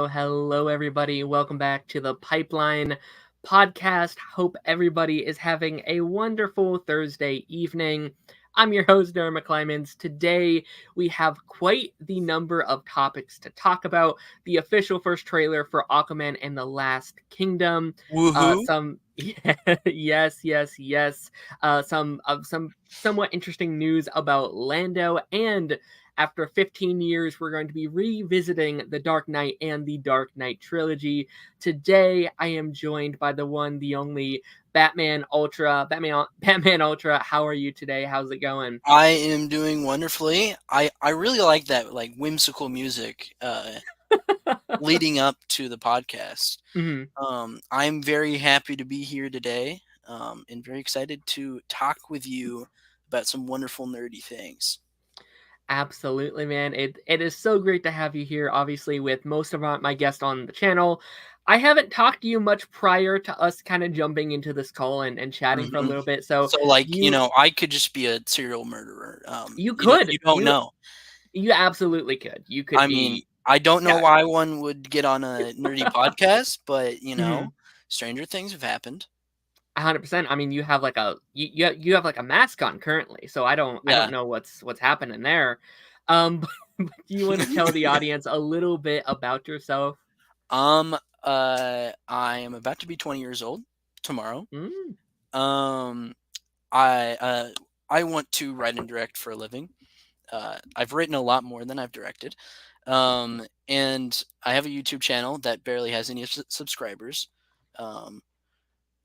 hello, everybody. Welcome back to the Pipeline podcast. Hope everybody is having a wonderful Thursday evening. I'm your host, Daren Mcclimans. Today, we have quite the number of topics to talk about. The official first trailer for Aquaman and the Last Kingdom. Woohoo! Yes. Some somewhat interesting news about Lando, and after 15 years, we're going to be revisiting The Dark Knight and the Dark Knight trilogy. Today, I am joined by the one, the only Batman Ultra. Batman Ultra, how are you today? How's it going? I am doing wonderfully. I really like that whimsical music leading up to the podcast. I'm very happy to be here today and very excited to talk with you about some wonderful nerdy things. Absolutely, man. It is so great to have you here, obviously, with most of my guests on the channel. I haven't talked to you much prior to us kind of jumping into this call and chatting for a little bit. So I could just be a serial murderer. You could. You don't know. You absolutely could. You could. I mean, I don't know why one would get on a nerdy podcast, but stranger things have happened. 100%. I mean, you have like you have like a mask on currently, so I don't know what's happening there. But do you want to tell the audience a little bit about yourself? I am about to be 20 years old tomorrow. I want to write and direct for a living. I've written a lot more than I've directed. And I have a YouTube channel that barely has any subscribers.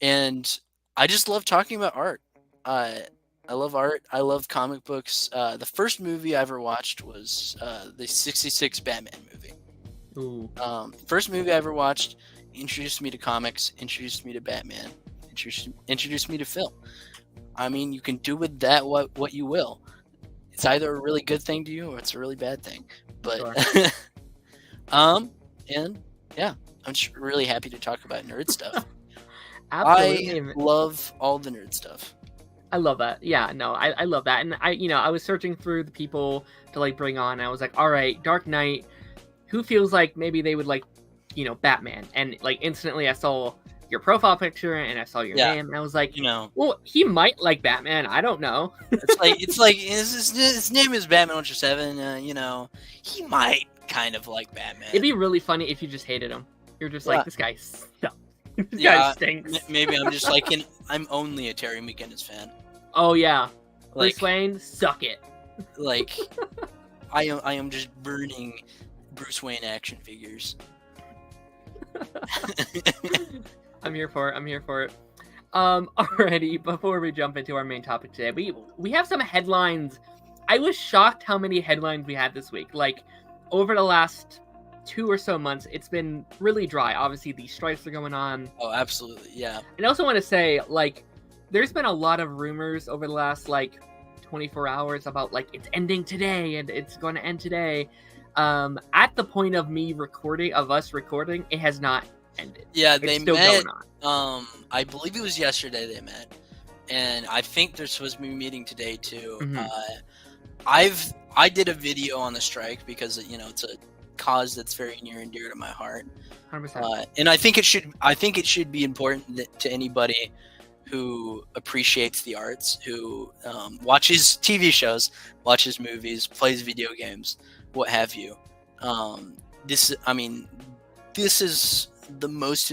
And I just love talking about art. I love art. I love comic books. The first movie I ever watched was the 1966 Batman movie. Ooh. First movie I ever watched, introduced me to comics, introduced me to Batman, introduced me to film. I mean, you can do with that what you will. It's either a really good thing to you or it's a really bad thing. But sure. And yeah, I'm just really happy to talk about nerd stuff. Absolutely. I love all the nerd stuff. I love that. Yeah, no, I love that. And I was searching through the people to like bring on, and I was like, all right, Dark Knight, who feels like maybe they would like, Batman? And like instantly I saw your profile picture and I saw your name, and I was like, well, he might like Batman. I don't know. it's like his name is Batman Ultra 7. He might kind of like Batman. It'd be really funny if you just hated him. You're just like, this guy sucks. This guy stinks. Maybe I'm just like I'm only a Terry McGinnis fan. Oh yeah, Bruce Wayne, suck it. Like, I am just burning Bruce Wayne action figures. I'm here for it. Alrighty, before we jump into our main topic today, we have some headlines. I was shocked how many headlines we had this week. Like, over the last 2 or so months, it's been really dry. Obviously, these strikes are going on. Oh, absolutely, yeah. And I also want to say, like, there's been a lot of rumors over the last, 24 hours about, it's ending today, and it's going to end today. At the point of us recording, it has not ended. Yeah, they met. I believe it was yesterday they met, and I think they're supposed to be meeting today too. I did a video on the strike because it's a cause that's very near and dear to my heart. 100%. And I think it should be important to anybody who appreciates the arts, who watches TV shows, watches movies, plays video games, what have you. I'd say this is the most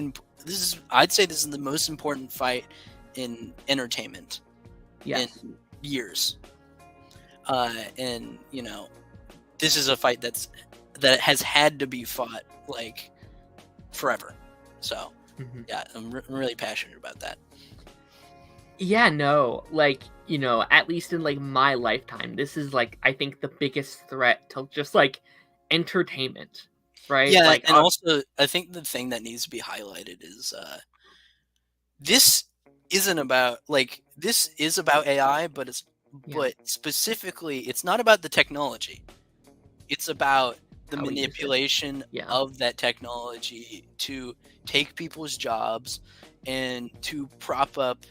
important fight in entertainment in years. And this is a fight that has had to be fought forever. So yeah, I'm really passionate about that. Yeah, no, at least in my lifetime, this is I think the biggest threat to just entertainment, right? Yeah, and also I think the thing that needs to be highlighted is this isn't about this is about AI, but specifically it's not about the technology. It's about the manipulation of that technology to take people's jobs and to prop up,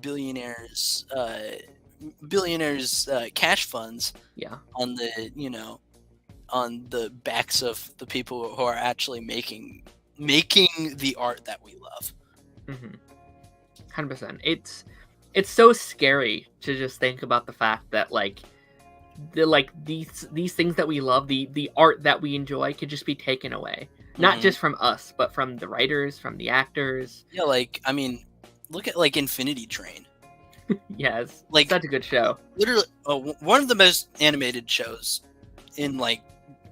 billionaires cash funds on the the backs of the people who are actually making the art that we love. 100%. It's so scary to just think about the fact that like these things that we love, the art that we enjoy, could just be taken away. Not just from us, but from the writers, from the actors. Yeah, like, I mean, look at like Infinity Train. Yes, like such a good show. Literally, one of the most animated shows in like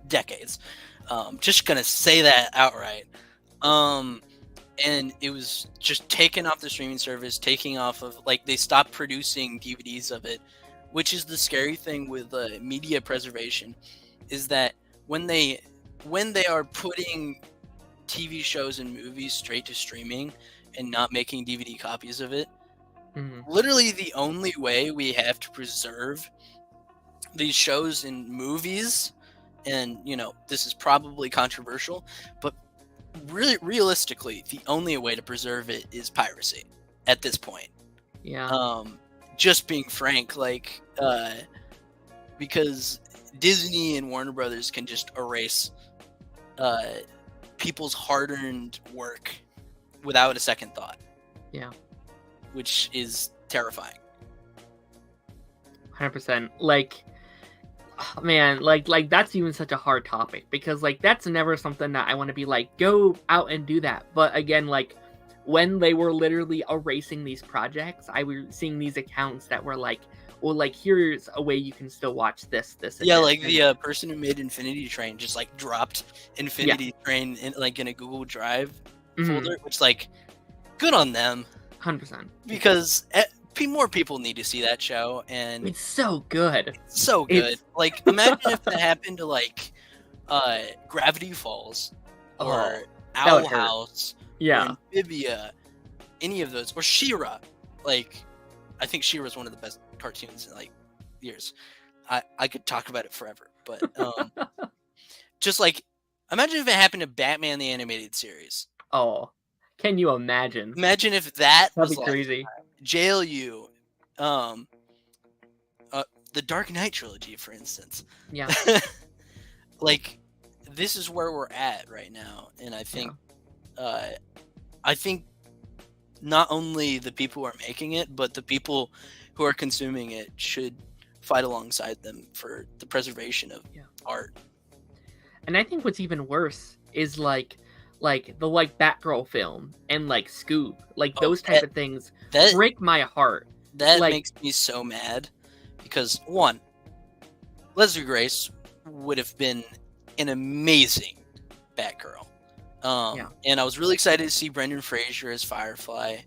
decades. Just gonna say that outright. And it was just taken off the streaming service, taking off of, like, they stopped producing DVDs of it, which is the scary thing with media preservation, is that when they are putting TV shows and movies straight to streaming and not making DVD copies of it, literally the only way we have to preserve these shows and movies, and, you know, this is probably controversial, but really realistically, the only way to preserve it is piracy at this point. Yeah. Just being frank, like, because Disney and Warner Brothers can just erase people's hard-earned work without a second thought. Yeah. Which is terrifying. 100%. Like, oh, man, like that's even such a hard topic, because like that's never something that I want to be like, go out and do that. But again, like when they were literally erasing these projects, I was seeing these accounts that were like, well, like, here's a way you can still watch this. Yeah, like the person who made Infinity Train just like dropped Infinity Train in like in a Google Drive folder, which, like, good on them. 100%. Because more people need to see that show, and it's so good. It's so good. Like, imagine if that happened to like Gravity Falls or Owl House, or Amphibia, any of those, or She-Ra. Like, I think She-Ra's one of the best cartoons in like years. I could talk about it forever, but just like, imagine if it happened to Batman the Animated Series. Oh, can you imagine? Imagine if that was like crazy. JLU, the Dark Knight trilogy, for instance. Yeah. Like, this is where we're at right now, and I think not only the people who are making it, but the people who are consuming it should fight alongside them for the preservation of art. And I think what's even worse is like the Batgirl film and like Scoob, like those type of things break my heart. That makes me so mad, because one, Leslie Grace would have been an amazing Batgirl. And I was really excited to see Brendan Fraser as Firefly.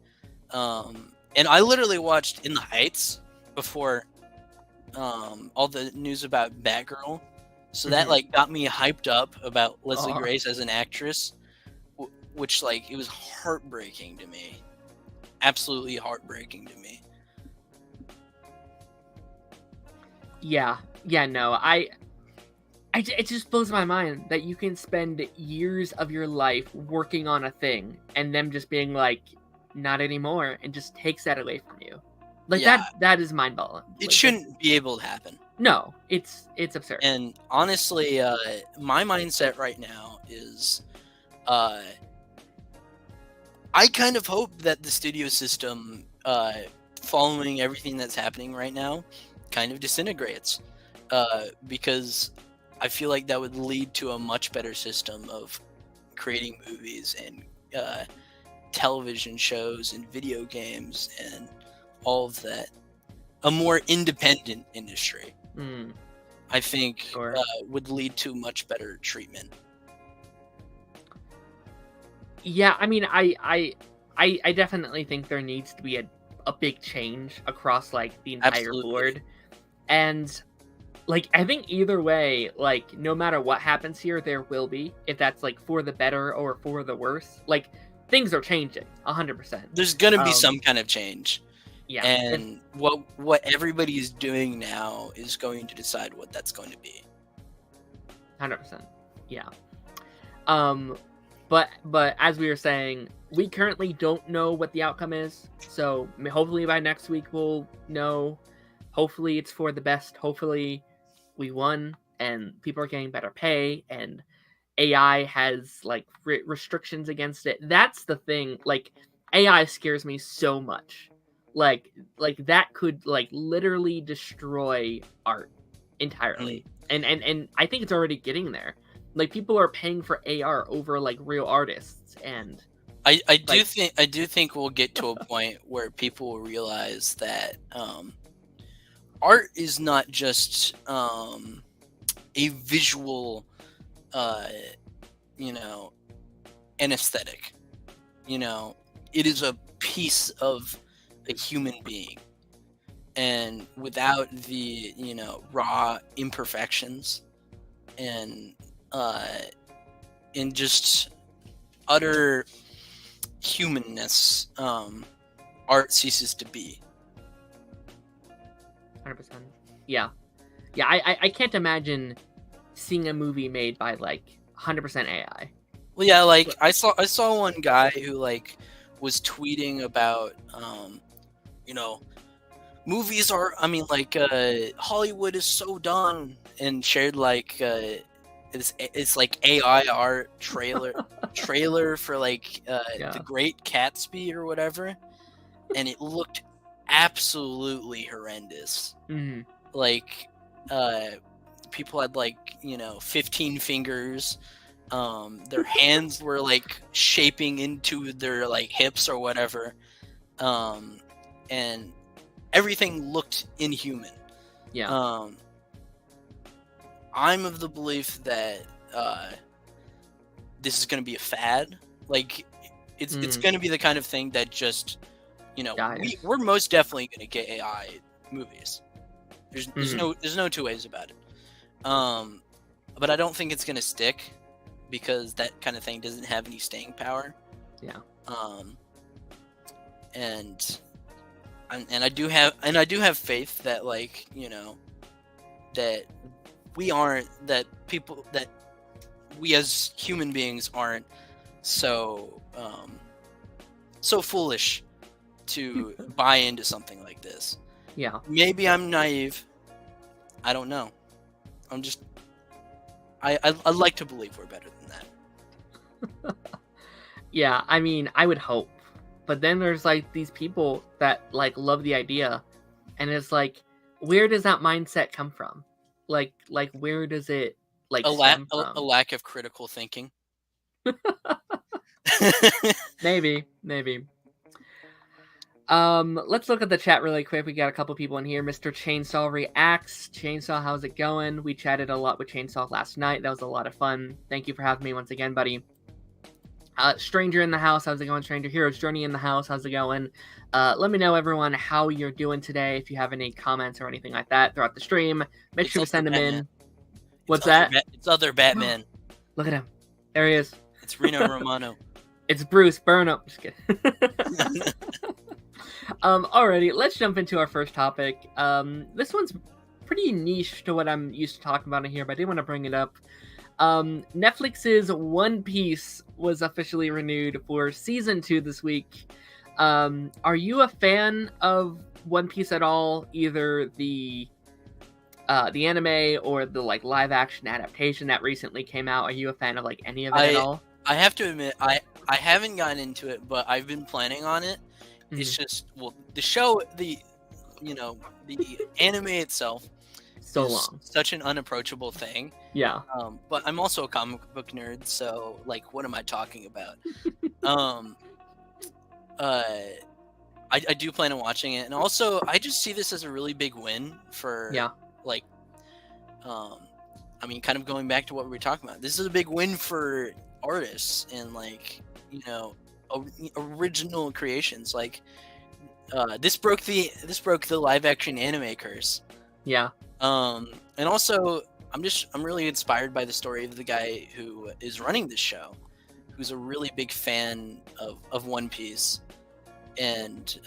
And I literally watched In the Heights before all the news about Batgirl. So that like got me hyped up about Leslie Grace as an actress, which, like, it was heartbreaking to me. Absolutely heartbreaking to me. Yeah, no, it just blows my mind that you can spend years of your life working on a thing and them just being like, not anymore, and just takes that away from you. Like, that is mind-boggling. It shouldn't be able to happen. No, it's absurd. And honestly, my mindset right now is, I kind of hope that the studio system, following everything that's happening right now, kind of disintegrates, because I feel like that would lead to a much better system of creating movies and television shows and video games and all of that. A more independent industry, I think, would lead to much better treatment. Yeah, I mean, I definitely think there needs to be a big change across like the entire board. And like, I think either way, like, no matter what happens here, there will be, if that's like for the better or for the worse, like, things are changing 100%. There's gonna be some kind of change. Yeah. And what everybody is doing now is going to decide what that's going to be. 100%. Yeah. But as we were saying, we currently don't know what the outcome is. So hopefully by next week we'll know. Hopefully it's for the best. Hopefully we won. and people are getting better pay, and AI has like restrictions against it. That's the thing. Like AI scares me so much. Like that could like literally destroy art entirely. And I think it's already getting there. Like people are paying for AR over like real artists, and I do think we'll get to a point where people will realize that art is not just a visual, you know, an aesthetic. You know, it is a piece of a human being, and without the raw imperfections and just utter humanness, art ceases to be. 100%. Yeah. I can't imagine seeing a movie made by like 100% AI. Well, yeah, like I saw one guy who like was tweeting about movies are, Hollywood is so done, and shared like it's like AI art trailer for like The Great Gatsby or whatever, and it looked absolutely horrendous. Mm-hmm. Like people had like 15 fingers. Their hands were like shaping into their like hips or whatever, and everything looked inhuman. Yeah. I'm of the belief that this is going to be a fad. Like it's going to be the kind of thing that just we're most definitely going to get AI movies. There's no two ways about it. But I don't think it's going to stick, because that kind of thing doesn't have any staying power. Yeah. And I do have faith that like that we as human beings aren't so foolish to buy into something like this. Yeah. Maybe I'm naive. I don't know. I'd like to believe we're better than that. Yeah, I mean, I would hope. But then there's like these people that like love the idea, and it's like, where does that mindset come from? Like where does it like stem from? A lack of critical thinking. Maybe. Let's look at the chat really quick. We got a couple people in here. Mr. Chainsaw reacts. Chainsaw, how's it going? We chatted a lot with Chainsaw last night. That was a lot of fun. Thank you for having me once again, buddy. Stranger in the house, how's it going? Stranger Heroes Journey in the house, how's it going? Let me know, everyone, how you're doing today. If you have any comments or anything like that throughout the stream, make sure to send them in. What's that? It's other Batman. Look at him. There he is. It's Reno Romano. It's Bruce Burnham. Just kidding. Alrighty, let's jump into our first topic. This one's pretty niche to what I'm used to talking about in here, but I did want to bring it up. Netflix's One Piece was officially renewed for season 2 this week. Are you a fan of One Piece at all? Either the anime or the like live action adaptation that recently came out? Are you a fan of like any of it at all? I have to admit, I haven't gotten into it, but I've been planning on it. Mm-hmm. It's just the show, the anime itself. So long. Such an unapproachable thing. Yeah. But I'm also a comic book nerd, so like, what am I talking about? I do plan on watching it, and also I just see this as a really big win for like, kind of going back to what we were talking about. This is a big win for artists and like original creations. Like, this broke the live action anime curse. Yeah. And also I'm really inspired by the story of the guy who is running this show, who's a really big fan of One Piece and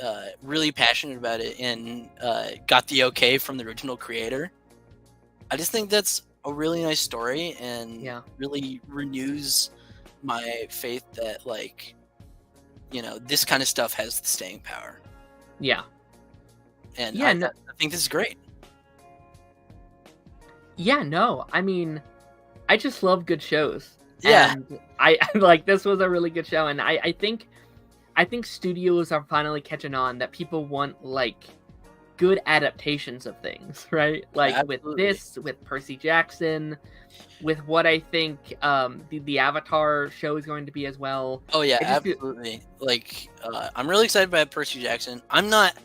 really passionate about it, and got the okay from the original creator. I just think that's a really nice story, and really renews my faith that like, this kind of stuff has the staying power. Yeah. And I think this is great. Yeah, no, I mean, I just love good shows. Yeah. And I like, this was a really good show, and I think studios are finally catching on that people want, like, good adaptations of things, right? Like, with Absolutely. this, with Percy Jackson, with what I think the Avatar show is going to be as well. Oh yeah, It just absolutely. Like, I'm really excited about Percy Jackson. I'm not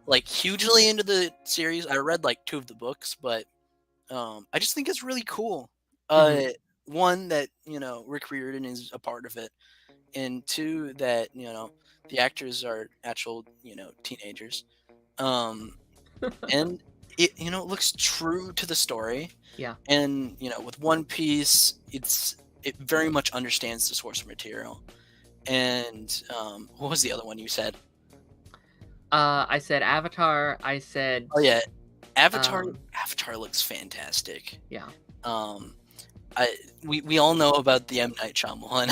like hugely into the series. I read like 2 of the books, but I just think it's really cool. Mhm. One that Rick Riordan is a part of it, and 2 that the actors are actual teenagers. Um, and it looks true to the story. Yeah. And with One Piece, it very much understands the source material. And what was the other one you said? I said Avatar. I said. Oh yeah, Avatar. Um, Avatar looks fantastic. yeah. Um, we all know about the M. Night Shyamalan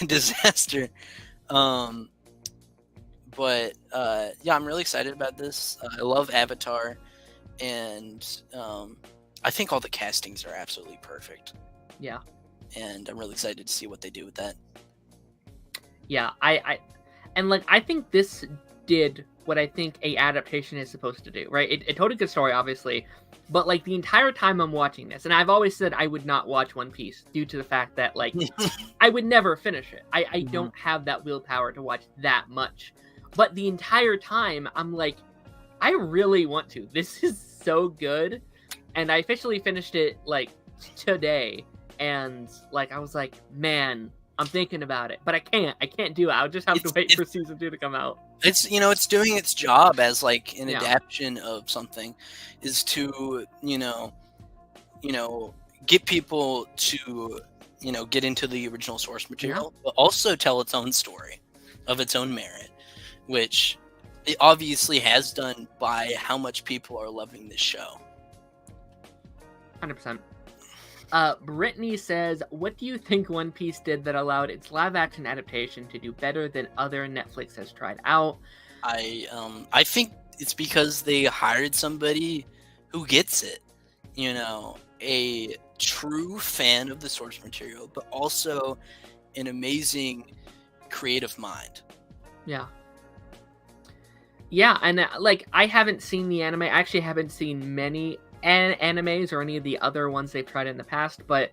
disaster. But yeah, I'm really excited about this. I love Avatar, and I think all the castings are absolutely perfect. Yeah. And I'm really excited to see what they do with that. Yeah. And like, I think this did what I think a adaptation is supposed to do, right? It told a good story, obviously, but like the entire time I'm watching this, and I've always said I would not watch One Piece due to the fact that like I would never finish it. I don't have that willpower to watch that much. But the entire time I'm like, I really want to. This is so good. And I officially finished it like today. And like, I was like, man, I'm thinking about it, but I can't do it. I'll just have to wait for season 2 to come out. It's it's doing its job as like an adaptation of something, is to get people to get into the original source material, but also tell its own story of its own merit, which it obviously has done by how much people are loving this show. 100%. Brittany says, what do you think One Piece did that allowed its live-action adaptation to do better than other Netflix has tried out? I think it's because they hired somebody who gets it. A true fan of the source material, but also an amazing creative mind. Yeah. Yeah, and like, I haven't seen the anime. I actually haven't seen many animes or any of the other ones they've tried in the past, but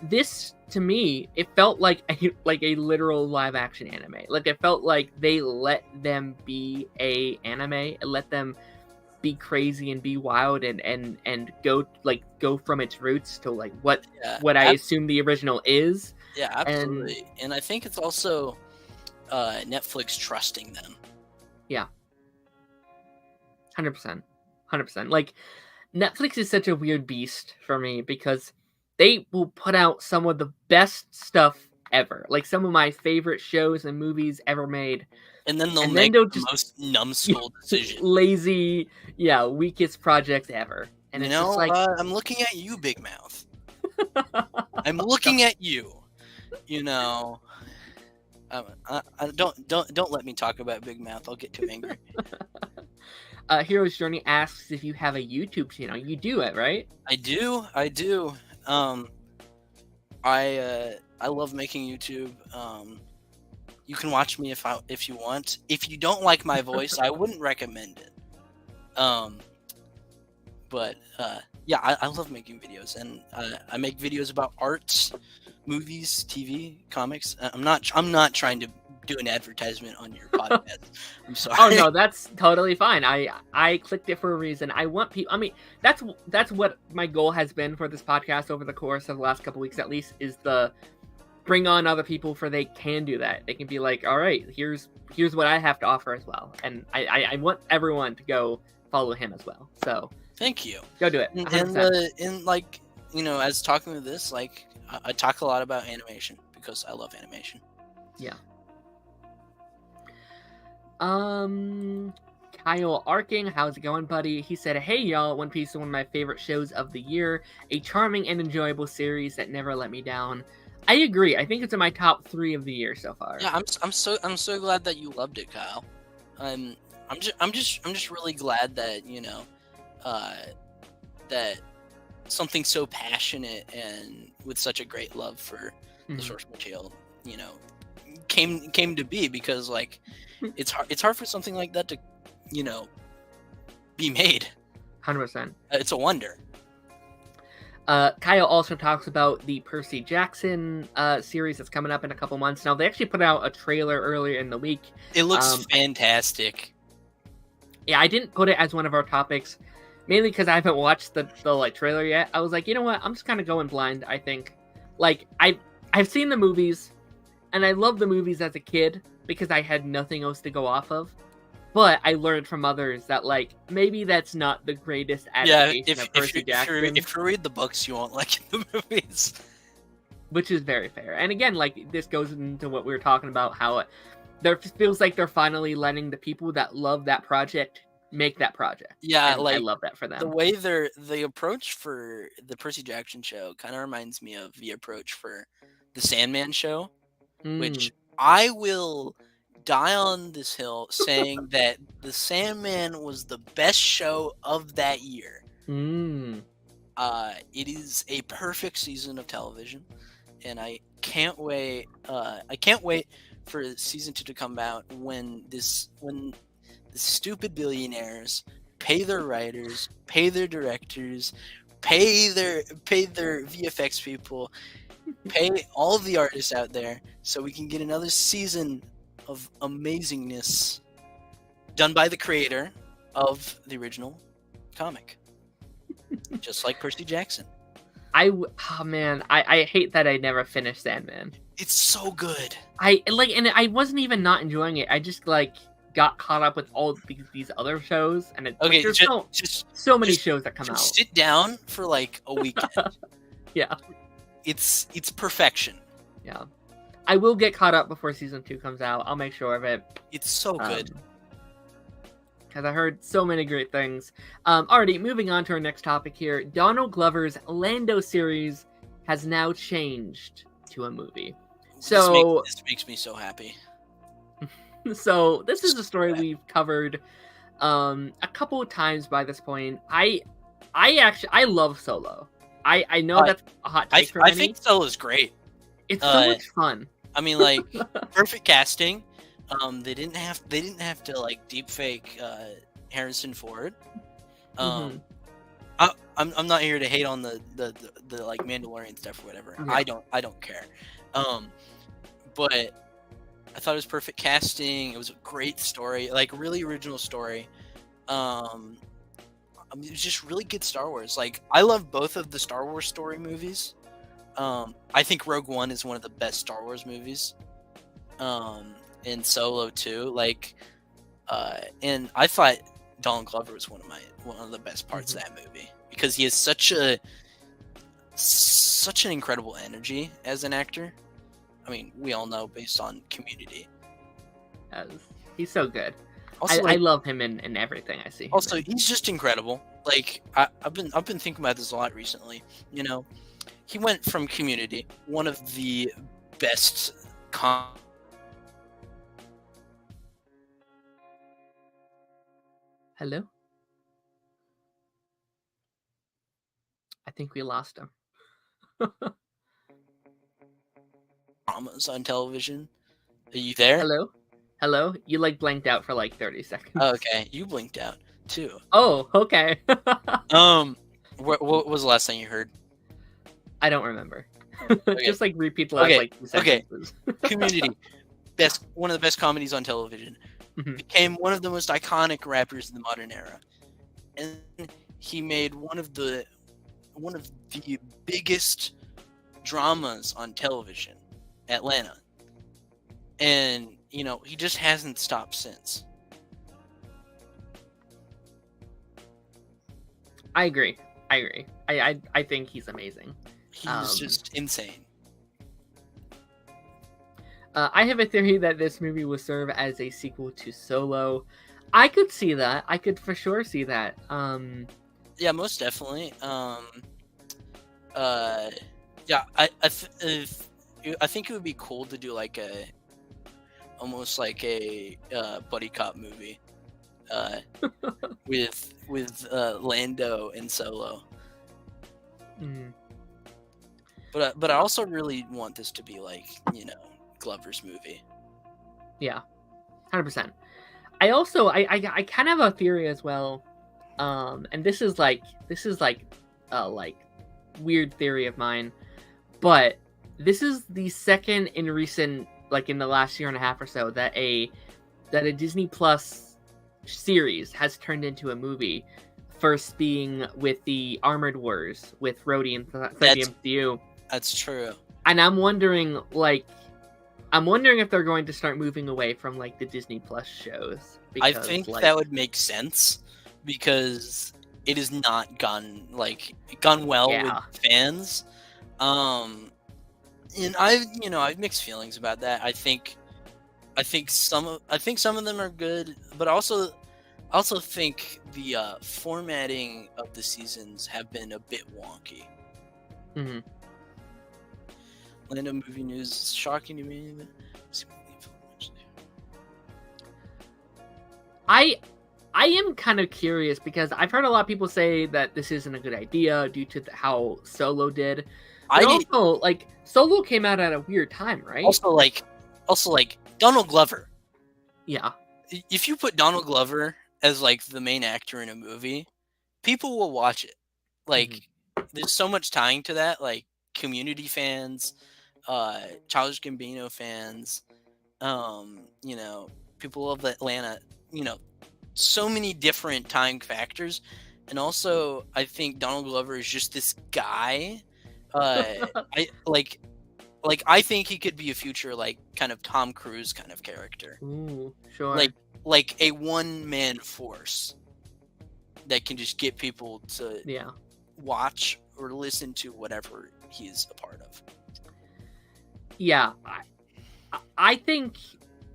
this, to me, it felt like a literal live action anime. Like, it felt like they let them be a anime and let them be crazy and be wild and go from its roots to like what I assume the original is. Yeah, absolutely. And I think it's also Netflix trusting them. Yeah. 100%. Like, Netflix is such a weird beast for me because they will put out some of the best stuff ever. Like, some of my favorite shows and movies ever made. And then they'll make the most numbskull decision. Lazy, weakest projects ever. And it's just like... I'm looking at you, Big Mouth. I'm looking at you. Don't let me talk about Big Mouth. I'll get too angry. Hero's Journey asks if you have a YouTube channel. You do it, right? I do. I love making YouTube. You can watch me if you want. If you don't like my voice, I wouldn't recommend it. But yeah, I love making videos, and I make videos about arts, movies, TV, comics. I'm not trying to do an advertisement on your podcast. I'm sorry. Oh no, that's totally fine. I clicked it for a reason. I want people. I mean, that's what my goal has been for this podcast over the course of the last couple weeks, at least, is the bring on other people for they can do that. They can be like, all right, here's what I have to offer as well, and I want everyone to go follow him as well. So thank you. Go do it. And like as talking with this, like I talk a lot about animation because I love animation. Yeah. Kyle Arking, how's it going, buddy? He said, hey y'all, One Piece is one of my favorite shows of the year, a charming and enjoyable series that never let me down. I agree. I think it's in my top 3 of the year so far. Yeah, I'm so glad that you loved it, Kyle. I'm just really glad that that something so passionate and with such a great love for the Mhm. source material, you know, came to be, because like it's hard for something like that to, you know, be made. 100%. It's a wonder. Kyle also talks about the Percy Jackson series that's coming up in a couple months. Now, they actually put out a trailer earlier in the week. It looks fantastic. Yeah, I didn't put it as one of our topics, mainly because I haven't watched the like trailer yet. I was like, you know what? I'm just kind of going blind, I think. Like, I've seen the movies, and I loved the movies as a kid because I had nothing else to go off of. But I learned from others that, like, maybe that's not the greatest adaptation of Percy Jackson. If you read the books, you won't like the movies. Which is very fair. And again, like, this goes into what we were talking about, how there feels like they're finally letting the people that love that project make that project. Yeah, and like, I love that for them. The way the approach for the Percy Jackson show kind of reminds me of the approach for the Sandman show, which I will die on this hill saying that the Sandman was the best show of that year. It is a perfect season of television, and I can't wait. I can't wait for season 2 to come out when the stupid billionaires pay their writers, pay their directors, pay their VFX people, pay all of the artists out there, so we can get another season of amazingness done by the creator of the original comic. Just like Percy Jackson. I hate that I never finished Sandman. It's so good. And I wasn't even not enjoying it. I just like got caught up with all these other shows, and there's so many shows that come out. Sit down for like a weekend. Yeah, it's perfection. Yeah, I will get caught up before season 2 comes out. I'll make sure of it. It's so good. Because I heard so many great things. Alrighty, moving on to our next topic here. Donald Glover's Lando series has now changed to a movie. So this makes me so happy. So this is a story we've covered a couple of times by this point. I love Solo. I know that's a hot take for many. I think Solo's great. It's so much fun. I mean, like, perfect casting. They didn't have to like deep fake Harrison Ford. I'm not here to hate on the like Mandalorian stuff or whatever. Yeah. I don't care. But I thought it was perfect casting. It was a great story, like really original story. It was just really good Star Wars. Like, I love both of the Star Wars story movies. I think Rogue One is one of the best Star Wars movies. And Solo too, like, and I thought Donald Glover was one of the best parts of that movie, because he has such an incredible energy as an actor. I mean, we all know based on Community. He's so good. Also, I love him in everything I see. Also, he's just incredible. Like, I've been thinking about this a lot recently. You know, he went from Community, one of the best Hello? I think we lost him. dramas on television. Are you there? Hello? You like blanked out for like 30 seconds. Okay, you blinked out too. Oh, okay. What was the last thing you heard? I don't remember. Okay. Just like repeat the last like 2 sentences. Community. One of the best comedies on television. Became one of the most iconic rappers in the modern era, and he made one of the biggest dramas on television, Atlanta, and you know, he just hasn't stopped since. I agree. I think he's amazing. He's just insane. I have a theory that this movie will serve as a sequel to Solo. I could see that. I could for sure see that. Yeah, most definitely. Yeah, I think it would be cool to do like almost like a buddy cop movie, with Lando and Solo. Mm. But I also really want this to be like, Glover's movie. Yeah, 100%. I also I kind of have a theory as well, and this is like a like weird theory of mine, but this is the second in recent, like in the last year and a half or so, that a Disney Plus series has turned into a movie. First being with the Armored Wars with Rhodey inside the MCU. That's true. And I'm wondering if they're going to start moving away from like the Disney Plus shows. I think that would make sense because it has not gone well with fans. And I've mixed feelings about that. I think some of them are good, but also think the formatting of the seasons have been a bit wonky. Mm-hmm. Lando movie news is shocking to me. I am kind of curious because I've heard a lot of people say that this isn't a good idea due to how Solo did. But Solo came out at a weird time, right? Also, Donald Glover. Yeah. If you put Donald Glover as like the main actor in a movie, people will watch it. There's so much tying to that, like Community fans, Childish Gambino fans, people of Atlanta, so many different tying factors. And also, I think Donald Glover is just this guy. I think he could be a future kind of Tom Cruise kind of character. Ooh, sure. Like a one-man force that can just get people to watch or listen to whatever he's a part of. Yeah, I think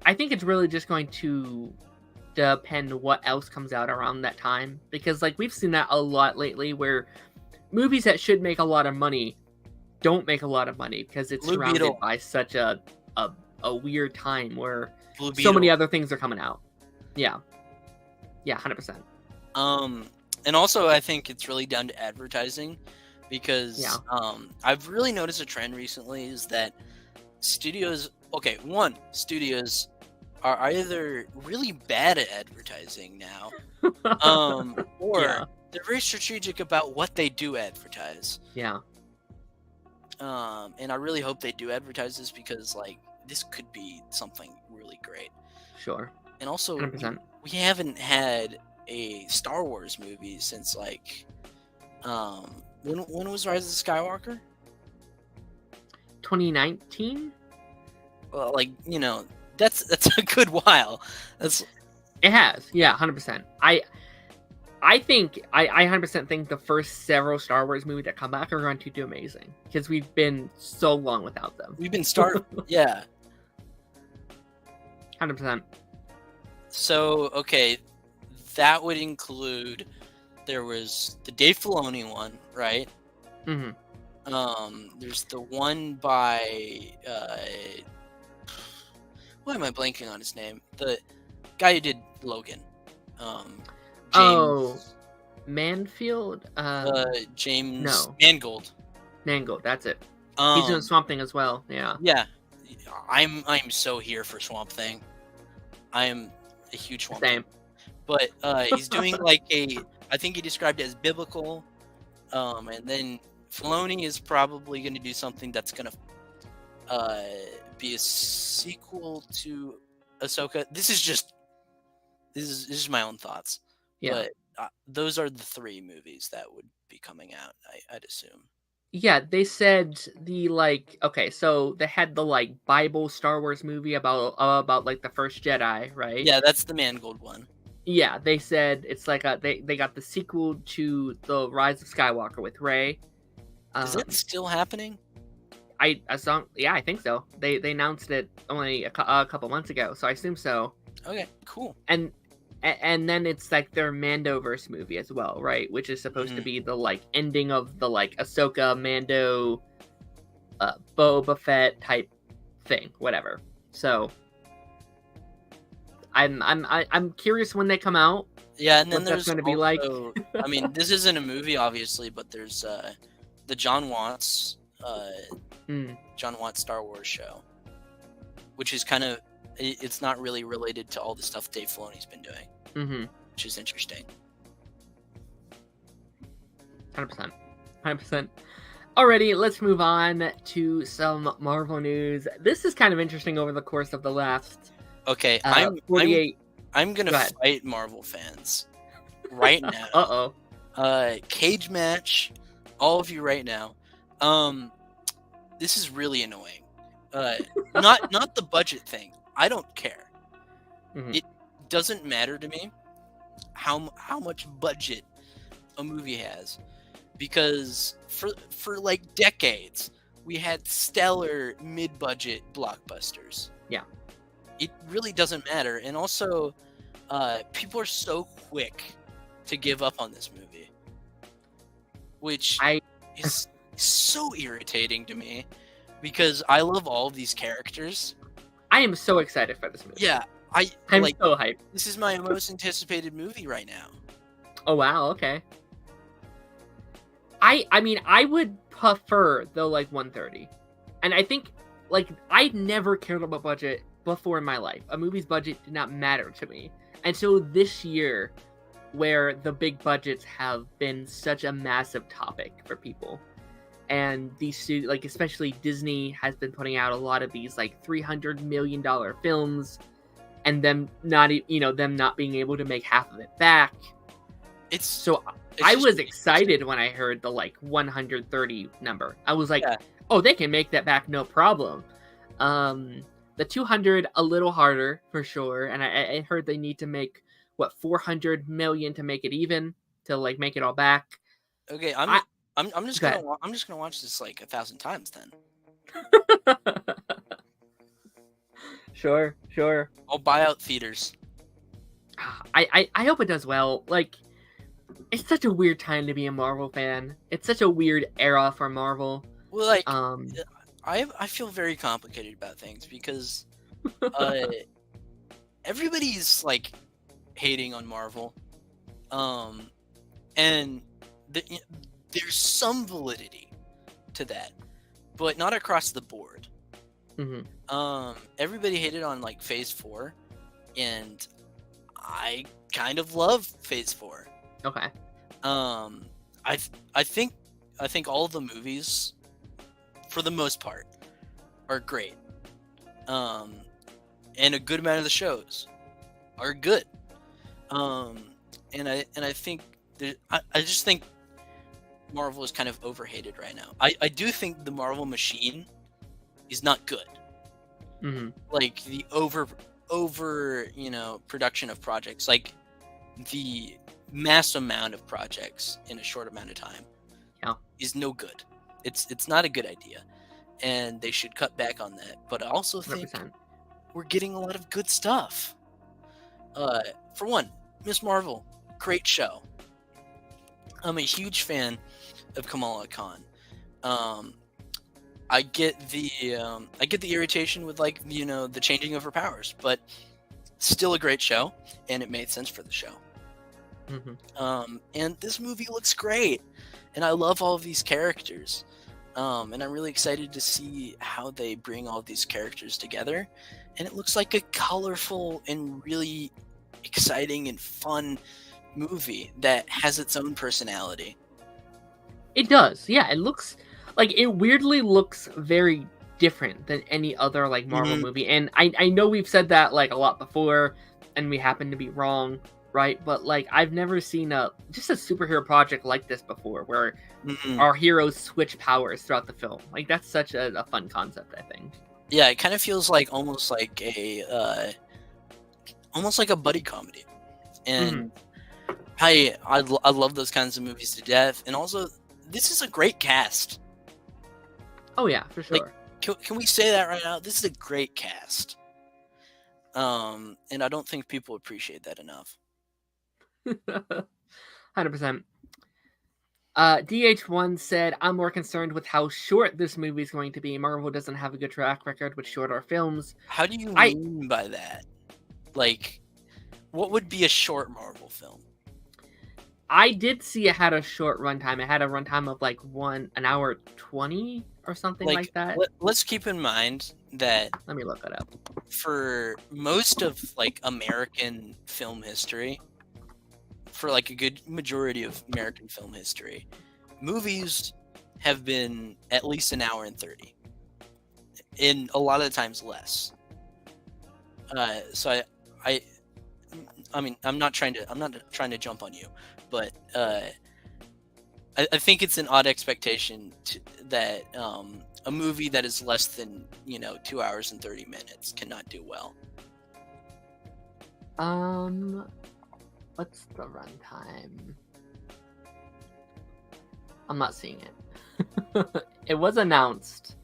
it's really just going to depend what else comes out around that time, because we've seen that a lot lately where movies that should make a lot of money don't make a lot of money because it's surrounded by such a weird time where so many other things are coming out. Yeah, 100%. And also I think it's really down to advertising, because I've really noticed a trend recently is that studios are either really bad at advertising now, or they're very strategic about what they do advertise. Yeah. And I really hope they do advertise this, because this could be something really great. Sure. And also 100%. we haven't had a Star Wars movie since when was Rise of Skywalker? 2019? Well, that's a good while. It has. Yeah, 100%. I think I 100% think the first several Star Wars movies that come back are going to do amazing, because we've been so long without them. We've been starved. Yeah. 100%. So, okay, that would include, there was the Dave Filoni one, right? Mm-hmm. There's the one by why am I blanking on his name? The guy who did Logan. James, Manfield? James Mangold. Mangold, that's it. He's doing Swamp Thing as well. Yeah. Yeah. I'm so here for Swamp Thing. I am a huge Swamp Thing. But he's doing I think he described it as biblical. And then Filoni is probably going to do something that's going to be a sequel to Ahsoka. This is my own thoughts. Yeah. But those are the three movies that would be coming out, I'd assume. Yeah, they said so they had the Bible Star Wars movie about the first Jedi, right? Yeah, that's the Mangold one. Yeah, they said it's they got the sequel to the Rise of Skywalker with Rey. Is that still happening? I think so. They announced it only a couple months ago, so I assume so. Okay, cool. And then it's their Mandoverse movie as well, right? Which is supposed to be the ending of the Ahsoka, Mando, Boba Fett type thing, whatever. So I'm curious when they come out. Yeah, and then there's going to be I mean, this isn't a movie, obviously, but there's the John Watts Mm. John Watts Star Wars show, which is kind of, it's not really related to all the stuff Dave Filoni's been doing, Mm-hmm. which is interesting. 100%. 100%. Alrighty, let's move on to some Marvel news. This is kind of interesting over the course of the last Okay, 48. I'm gonna Go ahead. fight Marvel fans right now. Uh-oh. Cage match, all of you right now. This is really annoying. Not the budget thing. I don't care. Mm-hmm. It doesn't matter to me how much budget a movie has, because for like decades we had stellar mid-budget blockbusters. Yeah. It really doesn't matter, and also people are so quick to give up on this movie, which is so irritating to me, because I love all of these characters. I am so excited for this movie. Yeah, I'm like, so hyped. this is my most anticipated movie right now. Oh wow, okay. I mean, I would prefer the like 130. And I think like I never cared about budget before in my life. A movie's budget did not matter to me. And so this year, where the big budgets have been such a massive topic for people, and these like especially Disney has been putting out a lot of these like $300 million films, and them not being able to make half of it back. I was excited when I heard the like 130 number. I was like, yeah. Oh, they can make that back, no problem. The 200 a little harder for sure, and I heard they need to make what 400 million to make it even, to like make it all back. Okay, I'm just gonna watch this like 1,000 times then. Sure. I'll buy out theaters. I hope it does well. Like, it's such a weird time to be a Marvel fan. It's such a weird era for Marvel. Well, like, I feel very complicated about things, because everybody's like hating on Marvel, and there's some validity to that, but not across the board. Mm-hmm. Everybody hated on like Phase 4, and I kind of love Phase 4. Okay. I think all the movies, for the most part, are great. And a good amount of the shows are good. And I think I just think Marvel is kind of overhated right now. I do think the Marvel machine is not good. Mm-hmm. Like the over production of projects, like the mass amount of projects in a short amount of time, is no good. It's not a good idea, and they should cut back on that. But I also think 100%. We're getting a lot of good stuff. For one, Miss Marvel, great show. I'm a huge fan of Kamala Khan. I get the irritation with like the changing of her powers, but still a great show, and it made sense for the show. Mm-hmm. And this movie looks great, and I love all of these characters. And I'm really excited to see how they bring all of these characters together. And it looks like a colorful and really exciting and fun movie that has its own personality. It does, yeah. It looks like, it weirdly looks very different than any other like Marvel movie. And I know we've said that like a lot before, and we happen to be wrong, right? But like, I've never seen just a superhero project like this before, where our heroes switch powers throughout the film. Like, that's such a fun concept, I think. Yeah, it kind of feels like almost like a buddy comedy, and I love those kinds of movies to death. And also, this is a great cast. Oh yeah, for sure. Like, can we say that right now? This is a great cast. And I don't think people appreciate that enough. 100%. DH1 said, I'm more concerned with how short this movie is going to be. Marvel doesn't have a good track record with shorter films. How do you mean by that? Like, what would be a short Marvel film? I did see it had a short runtime. It had a runtime of like an hour 20 or something like that. Let's keep in mind that Let me look it up. For most of like American film history, for like a good majority of American film history, movies have been at least an hour and 30. In a lot of the times less. So I mean, I'm not trying to jump on you, but I think it's an odd expectation that a movie that is less than 2 hours and 30 minutes cannot do well. What's the runtime? I'm not seeing it. It was announced.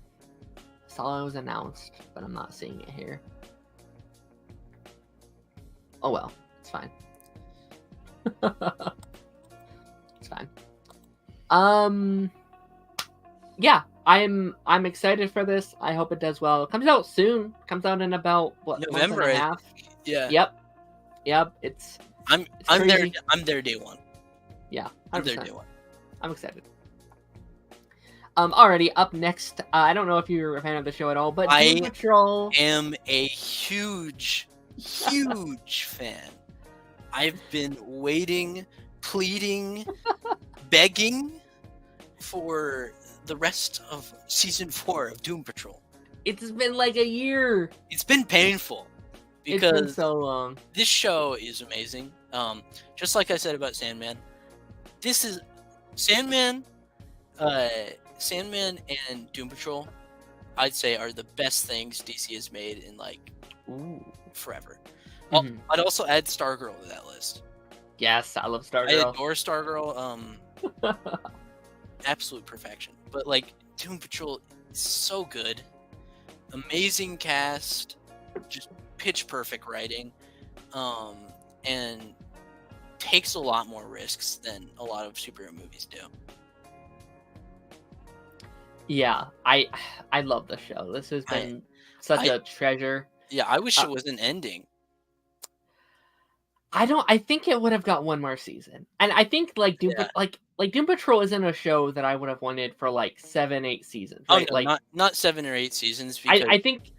I saw it was announced, but I'm not seeing it here. Oh well, it's fine. It's fine. Yeah, I'm excited for this. I hope it does well. It comes out soon. It comes out in about November, month and a half. Yeah. Yep. It's I'm crazy. there day one. Yeah, 100%. I'm there day one. I'm excited. Already up next. I don't know if you're a fan of the show at all, but Doom Patrol. I am a huge fan. I've been waiting, pleading, begging for the rest of season 4 of Doom Patrol. It's been like a year. It's been painful because it's been so long. This show is amazing. Just like I said about Sandman, this is Sandman. Sandman and Doom Patrol, I'd say, are the best things DC has made in like forever. Mm-hmm. I'd also add Stargirl to that list. Yes, I love Stargirl. I adore Stargirl. Absolute perfection. But like Doom Patrol is so good. Amazing cast, just pitch perfect writing, and takes a lot more risks than a lot of superhero movies do. Yeah, I love the show. This has been such a treasure. Yeah, I wish it was an ending. I think it would have got one more season. And I think like Doom Patrol isn't a show that I would have wanted for like 7-8 seasons. Right? Oh, no, not 7 or 8 seasons. Because I think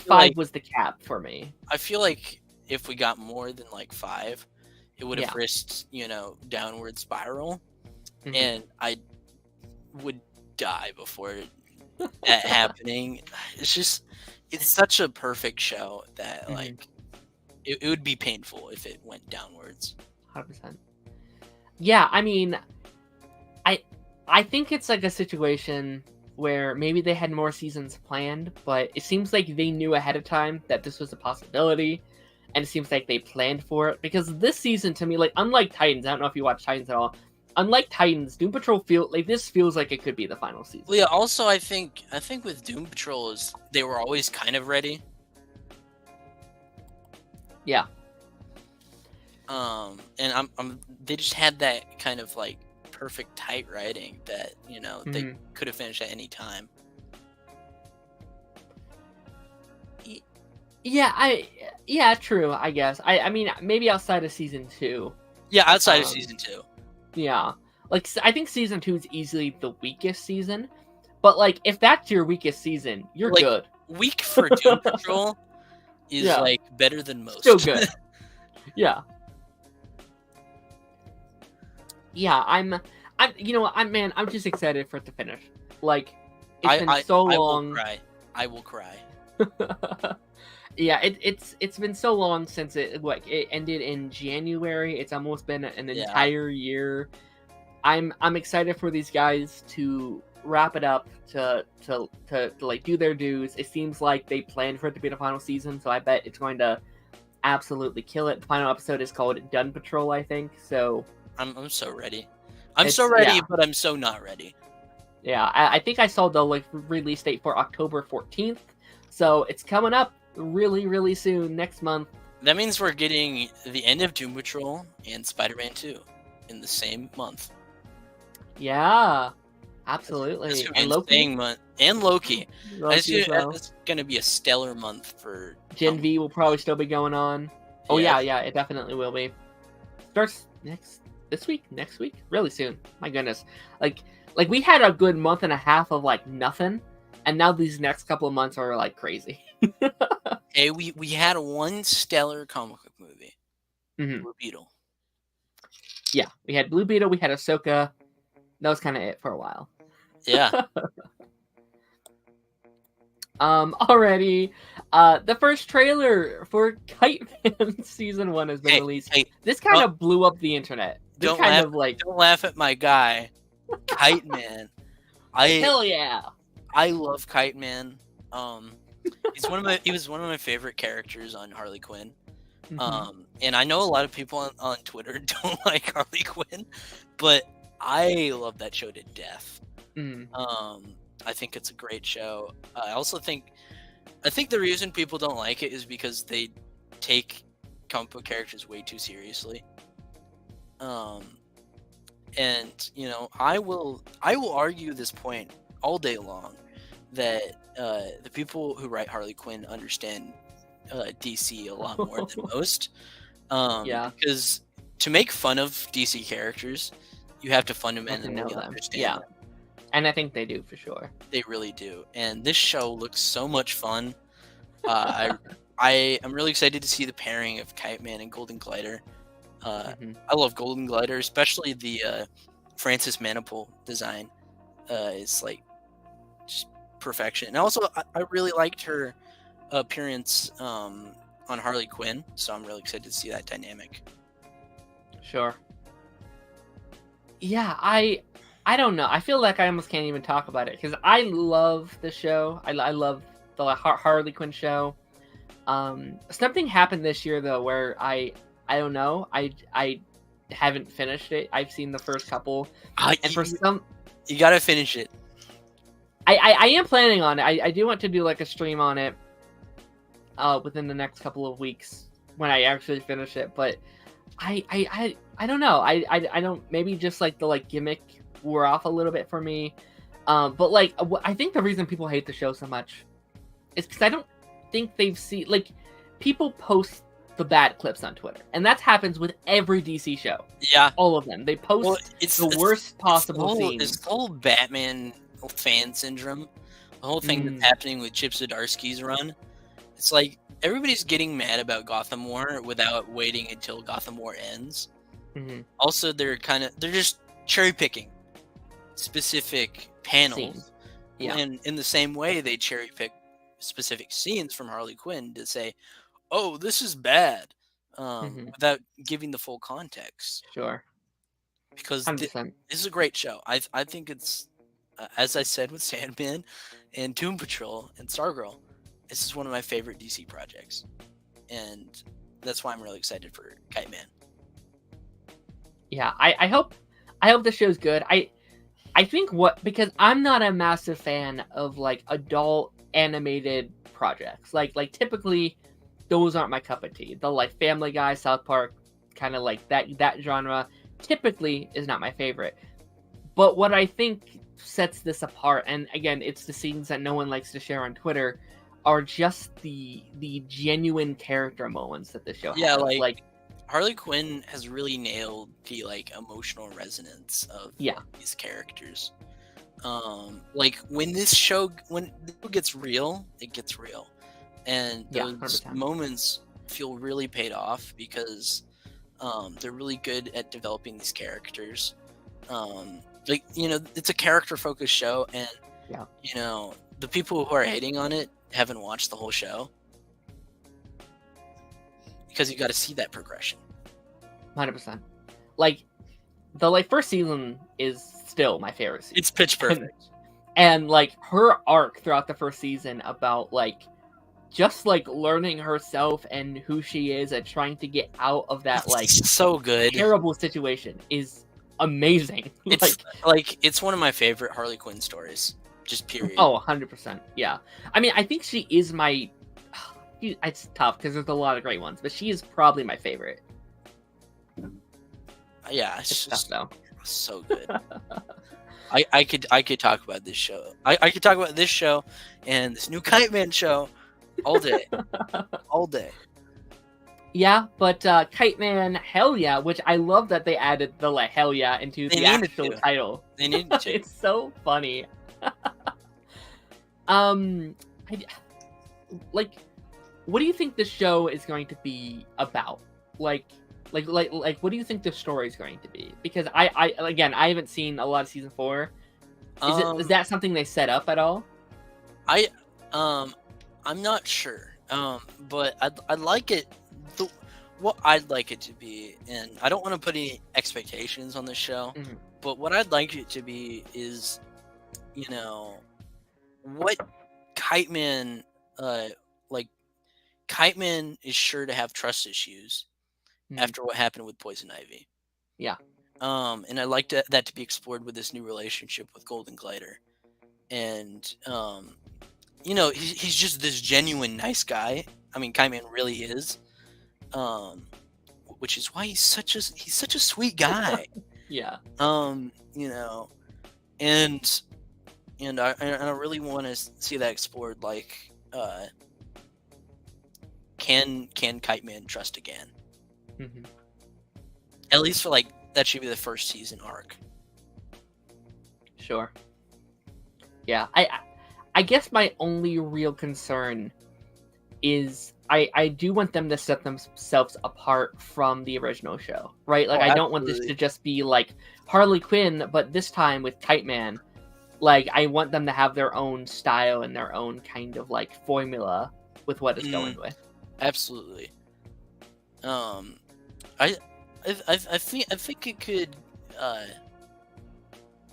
5 was the cap for me. I feel like if we got more than like 5, it would have risked, downward spiral. Mm-hmm. And I would die before that happening. It's such a perfect show that like it would be painful if it went downwards. 100%. Yeah, I mean, I think it's like a situation where maybe they had more seasons planned, but it seems like they knew ahead of time that this was a possibility, and it seems like they planned for it. Because this season, to me, like unlike Titans, I don't know if you watch Titans at all. Unlike Titans, Doom Patrol feels like it could be the final season. Well, yeah. Also, I think with Doom Patrol is they were always kind of ready. Yeah. And they just had that kind of like perfect tight writing that they could have finished at any time. Yeah, true. I guess. I mean, maybe outside of season 2. Yeah, outside of season 2. Yeah, like I think season 2 is easily the weakest season, but like if that's your weakest season, you're like, good. Weak for Doom Patrol is like better than most. Still good. Yeah. Yeah, I'm just excited for it to finish. Like it's been so long. I will cry. Yeah, it's been so long since it ended in January. It's almost been an entire year. I'm excited for these guys to wrap it up to like do their dues. It seems like they planned for it to be the final season, so I bet it's going to absolutely kill it. The final episode is called Dun Patrol, I think. So I'm so ready. I'm so ready, but I'm so not ready. Yeah, I think I saw the like release date for October 14th, so it's coming up really, really soon, next month. That means we're getting the end of Doom Patrol and Spider-Man 2 in the same month. Yeah, absolutely. And Loki. And Loki. It's going to be a stellar month for... Gen V will probably still be going on. Oh, yeah, it definitely will be. Starts next this week, next week, really soon. My goodness, like we had a good month and a half of like nothing, and now these next couple of months are like crazy. Hey, we had one stellar comic book movie, Blue Beetle. Yeah, we had Blue Beetle, we had Ahsoka. That was kind of it for a while. Yeah. Already, the first trailer for Kite Man season 1 has been released. This kind of blew up the internet. This don't laugh at my guy, Kite Man. Hell yeah! I love Kite Man. He was one of my favorite characters on Harley Quinn. And I know a lot of people on Twitter don't like Harley Quinn, but I love that show to death. I think it's a great show. I think the reason people don't like it is because they take comic book characters way too seriously. And you know, I will argue this point all day long that the people who write Harley Quinn understand DC a lot more than most. Because to make fun of DC characters, you have to fundamentally understand them. And I think they do, for sure. They really do. And this show looks so much fun. I'm really excited to see the pairing of Kite Man and Golden Glider. I love Golden Glider, especially the Francis Manapul design. It's like just perfection. And also, I really liked her appearance on Harley Quinn, so I'm really excited to see that dynamic. Sure. Yeah, I don't know. I feel like I almost can't even talk about it because I love the show. I love the Harley Quinn show. Something happened this year though where I don't know. I haven't finished it. I've seen the first couple, and for some, you gotta finish it. I am planning on it. I do want to do like a stream on it within the next couple of weeks when I actually finish it. But I don't know. I don't. Maybe just like the gimmick wore off a little bit for me. But like I think the reason people hate the show so much is because I don't think they've seen people post the bad clips on Twitter, and that happens with every DC show. Yeah, all of them. They post the worst possible scenes. It's the whole Batman fan syndrome. The whole thing that's happening with Chip Zdarsky's run. It's like everybody's getting mad about Gotham War without waiting until Gotham War ends. Also, they're just cherry picking specific panels. And in the same way, they cherry pick specific scenes from Harley Quinn to say, "Oh, this is bad," without giving the full context. Sure. Because this is a great show. I think it's, as I said with Sandman and Doom Patrol and Stargirl, this is one of my favorite DC projects, and that's why I'm really excited for Kite Man. Yeah, I hope the show's good. I think because I'm not a massive fan of adult animated projects. Like typically those aren't my cup of tea. The Family Guy, South Park, kind of that genre typically is not my favorite. But what I think sets this apart, and again, it's the scenes that no one likes to share on Twitter, are just the genuine character moments that the show has. Yeah, Harley Quinn has really nailed the emotional resonance of these characters. When the show gets real, it gets real, and those moments feel really paid off because they're really good at developing these characters. It's a character focused show, and the people who are hating on it haven't watched the whole show. Because you got to see that progression. 100%. The first season is still my favorite season. It's pitch perfect. And her arc throughout the first season about just learning herself and who she is and trying to get out of that so good terrible situation is amazing. It's one of my favorite Harley Quinn stories. Just period. Oh, 100%. Yeah. I mean, I think she is my... It's tough because there's a lot of great ones, but she is probably my favorite. Yeah, it's tough, though. So good. I could talk about this show. I could talk about this show and this new Kite Man show all day. All day. Yeah, but Kite Man, hell yeah, which I love that they added the like hell yeah into They the needed actual to. title. They needed to. It's so funny. I, like, what do you think the show is going to be about? Like, what do you think the story is going to be? Because again, I haven't seen a lot of season 4. Is that something they set up at all? I'm not sure. But I'd like it. What I'd like it to be, and I don't want to put any expectations on the show, Mhm. but what I'd like it to be is, what Kite Man, like Kite Man is sure to have trust issues Mhm. after what happened with Poison Ivy. Yeah. And I'd like that to be explored with this new relationship with Golden Glider, and he's just this genuine nice guy. I mean, Kite Man really is. Which is why he's such a sweet guy. Yeah. And I really want to see that explored. Like, can Kite Man trust again? Mhm. At least for that should be the first season arc. Sure. Yeah, I guess my only real concern is I do want them to set themselves apart from the original show, right? Like, I don't want this to just be like Harley Quinn, but this time with Kite Man. Like, I want them to have their own style and their own kind of like formula with what it's going with. Absolutely. I think it could.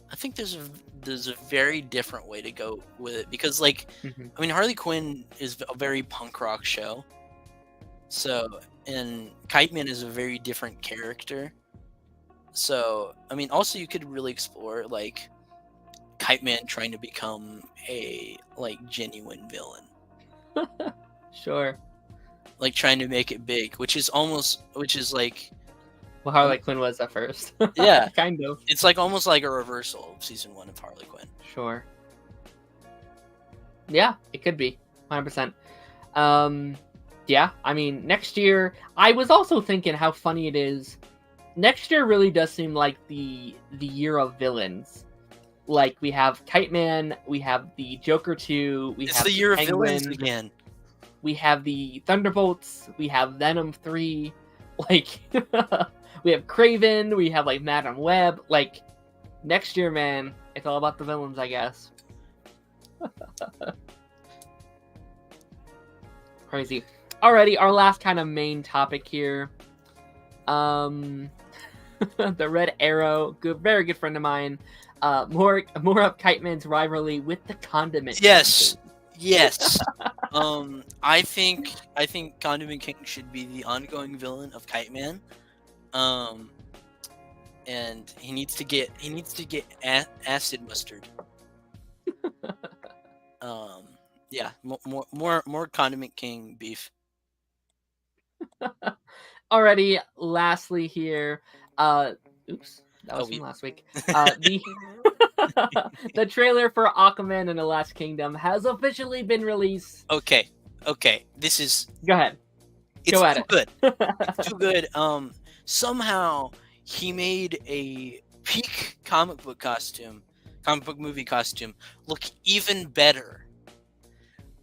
I think there's a very different way to go with it, because I mean, Harley Quinn is a very punk rock show. So, and Kite Man is a very different character. So, I mean, also you could really explore Kite Man trying to become a genuine villain. Sure. Like trying to make it big, which is like Well, Harley Quinn was at first. Yeah, kind of. It's almost like a reversal of season 1 of Harley Quinn. Sure. Yeah, it could be 100%. Yeah, I mean, next year, I was also thinking how funny it is. Next year really does seem like the year of villains. Like, we have Kite Man, we have the Joker 2, It's the year of villains again. We have the Thunderbolts, we have Venom 3, like, we have Kraven, we have, Madam Web. Like, next year, man, it's all about the villains, I guess. Crazy. Alrighty, our last kind of main topic here. The Red Arrow, very good friend of mine. More of Kite Man's rivalry with the Condiment Yes. Yes. I think Condiment King should be the ongoing villain of Kite Man. And he needs to get acid mustard. Yeah, more Condiment King beef. Alrighty, lastly here, oops, that was from last week. The trailer for Aquaman and the Last Kingdom has officially been released. Okay, this is... Go ahead. It's too good. It's too good. Somehow he made a peak comic book movie costume look even better.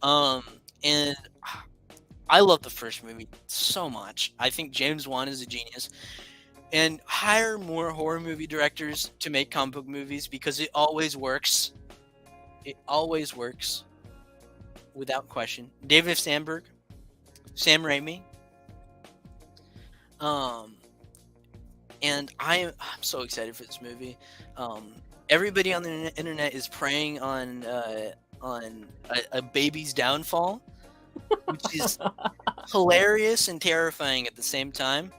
And I love the first movie so much. I think James Wan is a genius. And hire more horror movie directors to make comic book movies, because it always works. It always works. Without question. David Sandberg, Sam Raimi. And I'm so excited for this movie. Everybody on the internet is preying on a baby's downfall, which is hilarious and terrifying at the same time.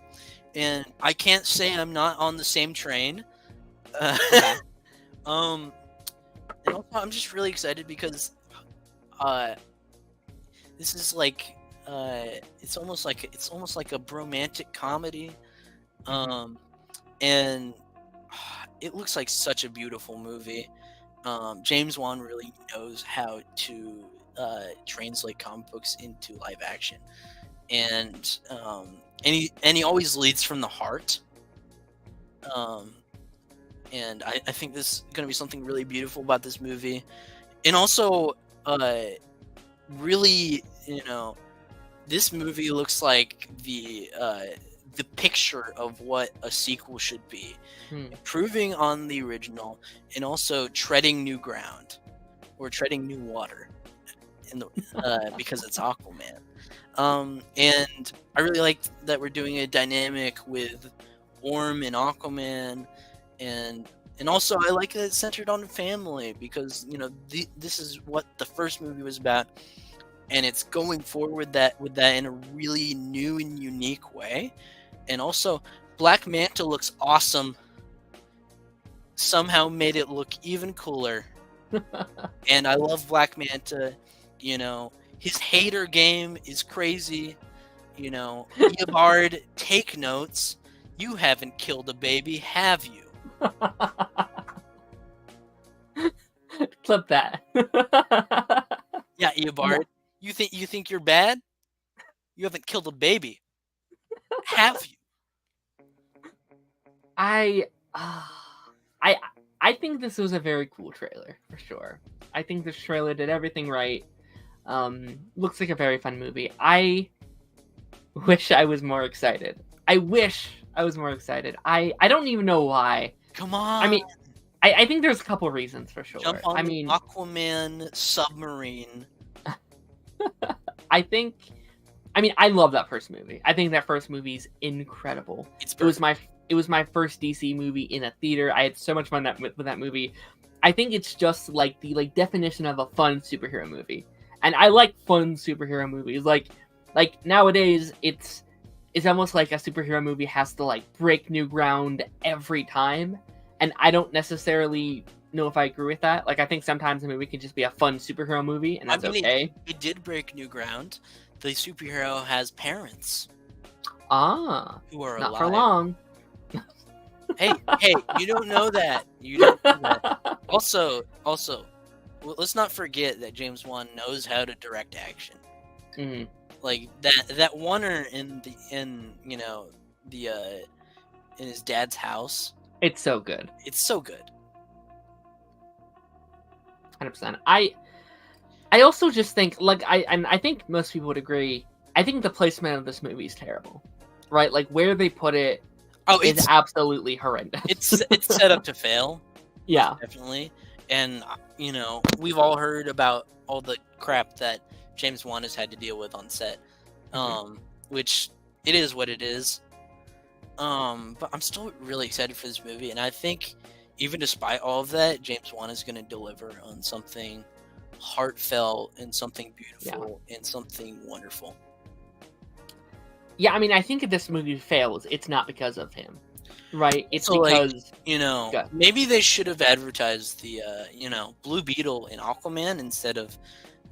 And I can't say I'm not on the same train. And also, I'm just really excited because this is it's almost like a bromantic comedy. And it looks like such a beautiful movie. James Wan really knows how to translate comic books into live action. and he always leads from the heart. And I think this is going to be something really beautiful about this movie, and also really, this movie looks like the picture of what a sequel should be, improving on the original and also treading new ground or treading new water in the because it's Aquaman. And I really like that we're doing a dynamic with Orm and Aquaman, and also I like that it's centered on family because this is what the first movie was about, and it's going forward with that in a really new and unique way. And also, Black Manta looks awesome. Somehow made it look even cooler. And I love Black Manta. His hater game is crazy. Eobard, take notes. You haven't killed a baby, have you? Clip that. Yeah, Eobard. You think you're bad? You haven't killed a baby, have you? I think this was a very cool trailer for sure. I think this trailer did everything right. Looks like a very fun movie. I wish I was more excited. I don't even know why. Come on. I mean, I think there's a couple reasons for sure. Jump on the Aquaman submarine. I love that first movie. I think that first movie's incredible. It was my first DC movie in a theater. I had so much fun with that movie. I think it's just like the definition of a fun superhero movie. And I like fun superhero movies. Like nowadays it's almost like a superhero movie has to break new ground every time. And I don't necessarily know if I agree with that. I think sometimes a movie can just be a fun superhero movie, and that's okay. It did break new ground. The superhero has parents. Who are not alive. For long. Hey, you don't know that. You don't know that. Also, let's not forget that James Wan knows how to direct action. Mm-hmm. Like that oneer in his dad's house. It's so good. 100%. I also just think I think most people would agree. I think the placement of this movie is terrible, right? Where they put it is absolutely horrendous. It's set up to fail. Yeah, definitely. And we've all heard about all the crap that James Wan has had to deal with on set, which it is what it is. But I'm still really excited for this movie, and I think even despite all of that, James Wan is going to deliver on something heartfelt and something beautiful and something wonderful. Yeah, I think if this movie fails, it's not because of him, right? It's because maybe they should have advertised the Blue Beetle in Aquaman instead of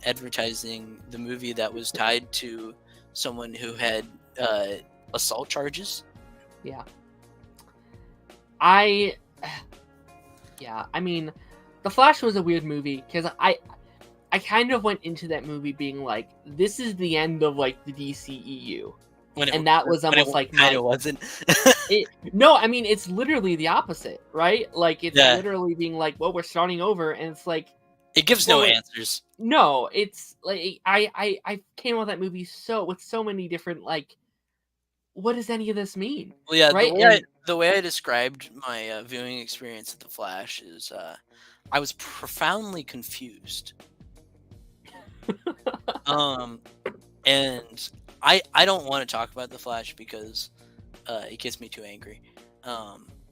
advertising the movie that was tied to someone who had assault charges. Yeah. The Flash was a weird movie because I kind of went into that movie being like, this is the end of the DCEU. That was almost it wasn't. No, it's literally the opposite, right? It's literally being well, we're starting over, and it's it gives no answers. No, it's I came out of that movie with so many different what does any of this mean? Well, yeah, right? The way I described my viewing experience of The Flash is I was profoundly confused. And I don't want to talk about The Flash because it gets me too angry.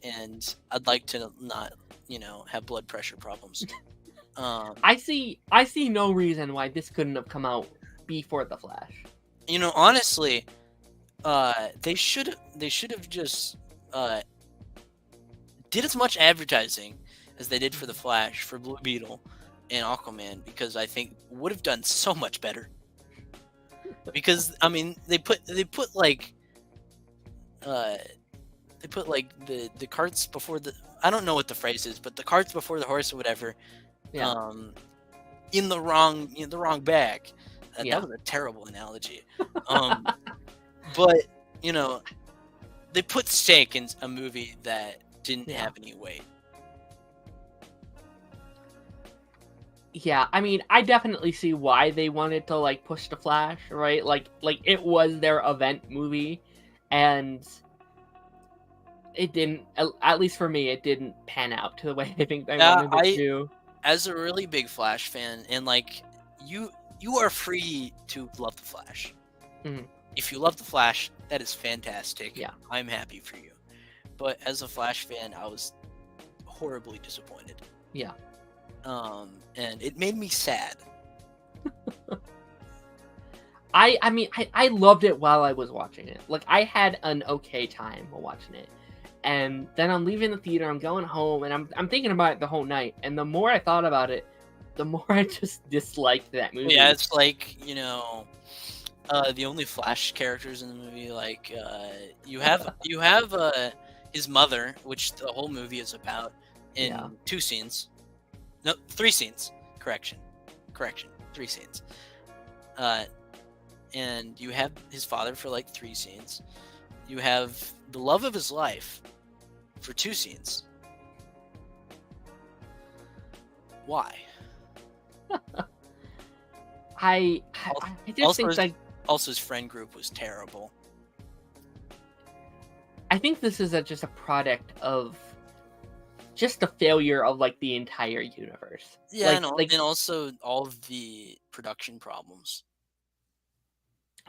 And I'd like to not, have blood pressure problems. I see no reason why this couldn't have come out before The Flash. Honestly, they should have just did as much advertising as they did for The Flash, for Blue Beetle, and Aquaman, because I think would have done so much better. Because they put the carts before the, I don't know what the phrase is, but the carts before the horse or whatever. Yeah. In the wrong bag. That was a terrible analogy. But, you know, they put steak in a movie that didn't have any weight. Yeah, I mean, I definitely see why they wanted to like push the Flash, right? Like it was their event movie, and it didn't. At least for me, it didn't pan out to the way I think they wanted it to. As a really big Flash fan, and like you are free to love the Flash. Mm-hmm. If you love the Flash, that is fantastic. Yeah, I'm happy for you. But as a Flash fan, I was horribly disappointed. Yeah. And it made me sad. I mean, I loved it while I was watching it. Like, I had an okay time while watching it. And then I'm leaving the theater, I'm going home, and I'm thinking about it the whole night. And the more I thought about it, the more I just disliked that movie. Yeah, it's like, you know, the only Flash characters in the movie, like, you have his mother, which the whole movie is about, in 2 scenes. No, 3 scenes. Correction. 3 scenes. And you have his father for like 3 scenes. You have the love of his life for 2 scenes. Why? I just think like also his friend group was terrible. I think this is just a product of just the failure of like the entire universe. Yeah, like, and also all of the production problems.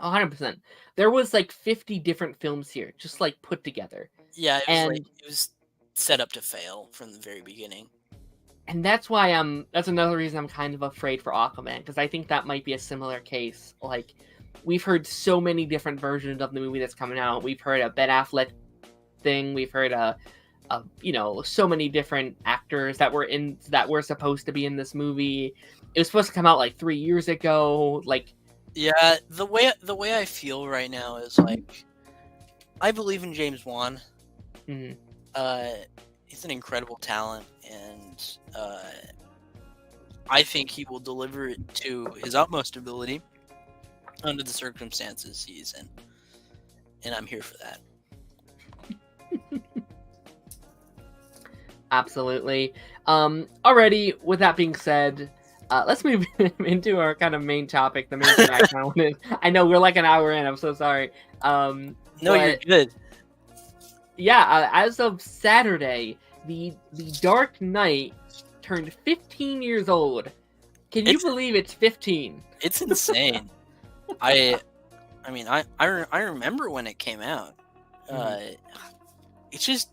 100%. There was like 50 different films here, just like put together. Yeah, it was set up to fail from the very beginning. And that's why that's another reason I'm kind of afraid for Aquaman, because I think that might be a similar case. Like, we've heard so many different versions of the movie that's coming out. We've heard a Ben Affleck thing. We've heard so many different actors that were supposed to be in this movie. It was supposed to come out like 3 years ago. Like, yeah, the way I feel right now is like, I believe in James Wan. Mm-hmm. He's an incredible talent, and I think he will deliver it to his utmost ability under the circumstances he's in, and I'm here for that. Absolutely. Alrighty, with that being said, let's move into our kind of main topic, the main thing I kind of wanted. I know we're like an hour in, I'm so sorry. No, you're good. Yeah, as of Saturday, the Dark Knight turned 15 years old. Can you believe it's 15? It's insane. I mean, I remember when it came out. It's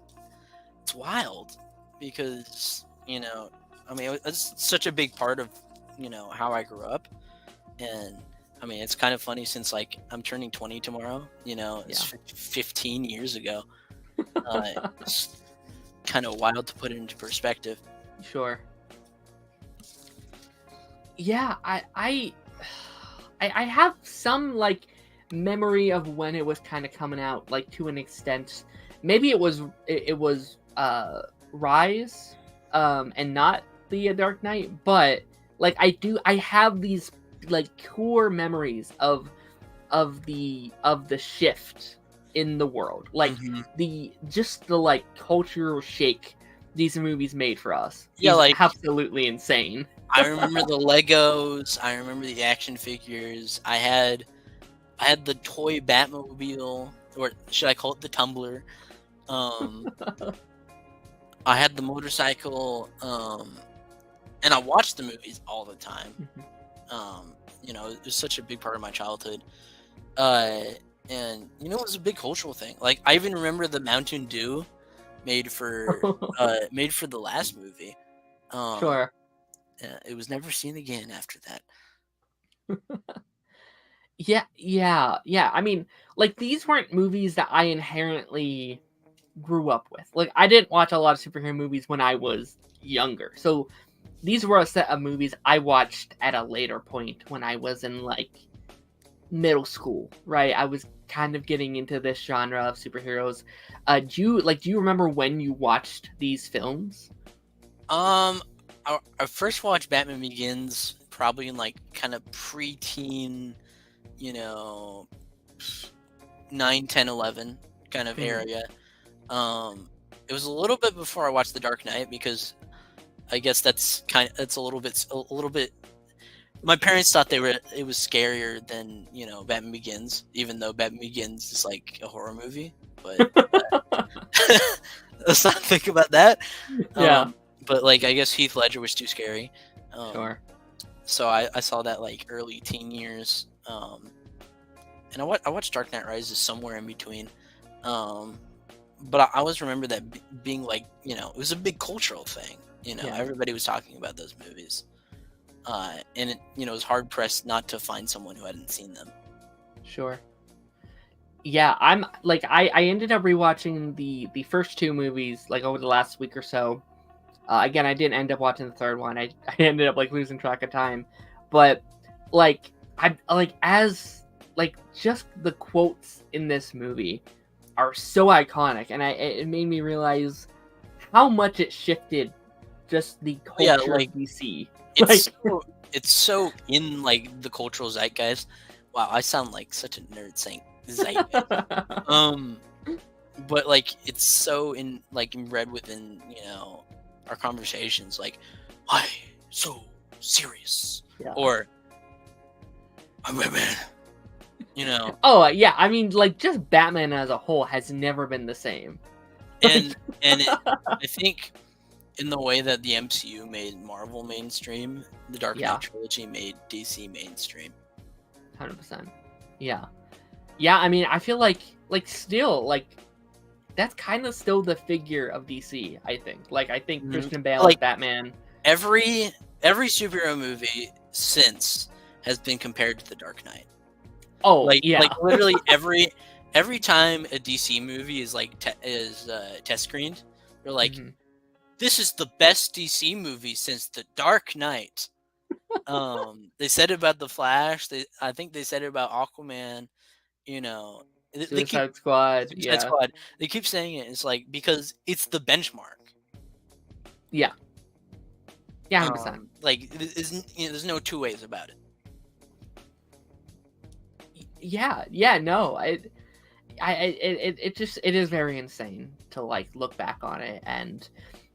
wild, because, you know, I mean, it's such a big part of, you know, how I grew up. And I mean, it's kind of funny, since like I'm turning 20 tomorrow, you know, it's 15 years ago. It's kind of wild to put it into perspective. Sure. Yeah, I have some like memory of when it was kind of coming out, like, to an extent. Maybe it was Rise, and not the Dark Knight, but like I have these like core memories of the shift in the world, like the like cultural shake these movies made for us. Yeah, like, absolutely insane. I remember the Legos. I remember the action figures. I had the toy Batmobile, or should I call it the Tumbler? I had the motorcycle, and I watched the movies all the time. You know, it was such a big part of my childhood. And, you know, it was a big cultural thing. Like, I even remember the Mountain Dew made for the last movie. Sure. It was never seen again after that. Yeah. I mean, like, these weren't movies that I inherently grew up with. Like, I didn't watch a lot of superhero movies when I was younger. So these were a set of movies I watched at a later point, when I was in like middle school, right? I was kind of getting into this genre of superheroes. Do you remember when you watched these films? I first watched Batman Begins probably in like kind of preteen, you know, 9, 10, 11 kind of Mhm. area. It was a little bit before I watched The Dark Knight, because I guess it's a little bit. My parents thought it was scarier than, Batman Begins, even though Batman Begins is like a horror movie. But let's not think about that. Yeah, But like, I guess Heath Ledger was too scary. sure. So I saw that like early teen years. And I watched Dark Knight Rises somewhere in between. But I always remember that being like, it was a big cultural thing. Yeah, Everybody was talking about those movies. And it, was hard pressed not to find someone who hadn't seen them. sure. Yeah, I'm like I ended up rewatching the first two movies like over the last week or so. Again, I didn't end up watching the third one. I ended up like losing track of time. But like I like as like just the quotes in this movie are so iconic, and it made me realize how much it shifted just the Yeah, culture like, of DC. it's so in like the cultural zeitgeist. Wow, I sound like such a nerd saying zeitgeist. But like, it's so inbred within our conversations. Like, why so serious? Yeah. Or I'm Batman. Oh yeah, I mean, like just Batman as a whole has never been the same. And I think in the way that the MCU made Marvel mainstream, the Dark Knight trilogy made DC mainstream. 100%. Yeah. Yeah, I mean, I feel like still like that's kind of still the figure of DC, I think. Like I think Christian Bale as Batman. Every superhero movie since has been compared to the Dark Knight. Oh, like literally yeah. every time a DC movie is test screened, they're like, this is the best DC movie since the Dark Knight. They said it about the Flash. I think they said it about Aquaman. Suicide Squad. Suicide Squad. They keep saying it. It's like, because it's the benchmark. Yeah. Yeah, 100%. Like, there's no two ways about it. Yeah, no, it is very insane to like look back on it, and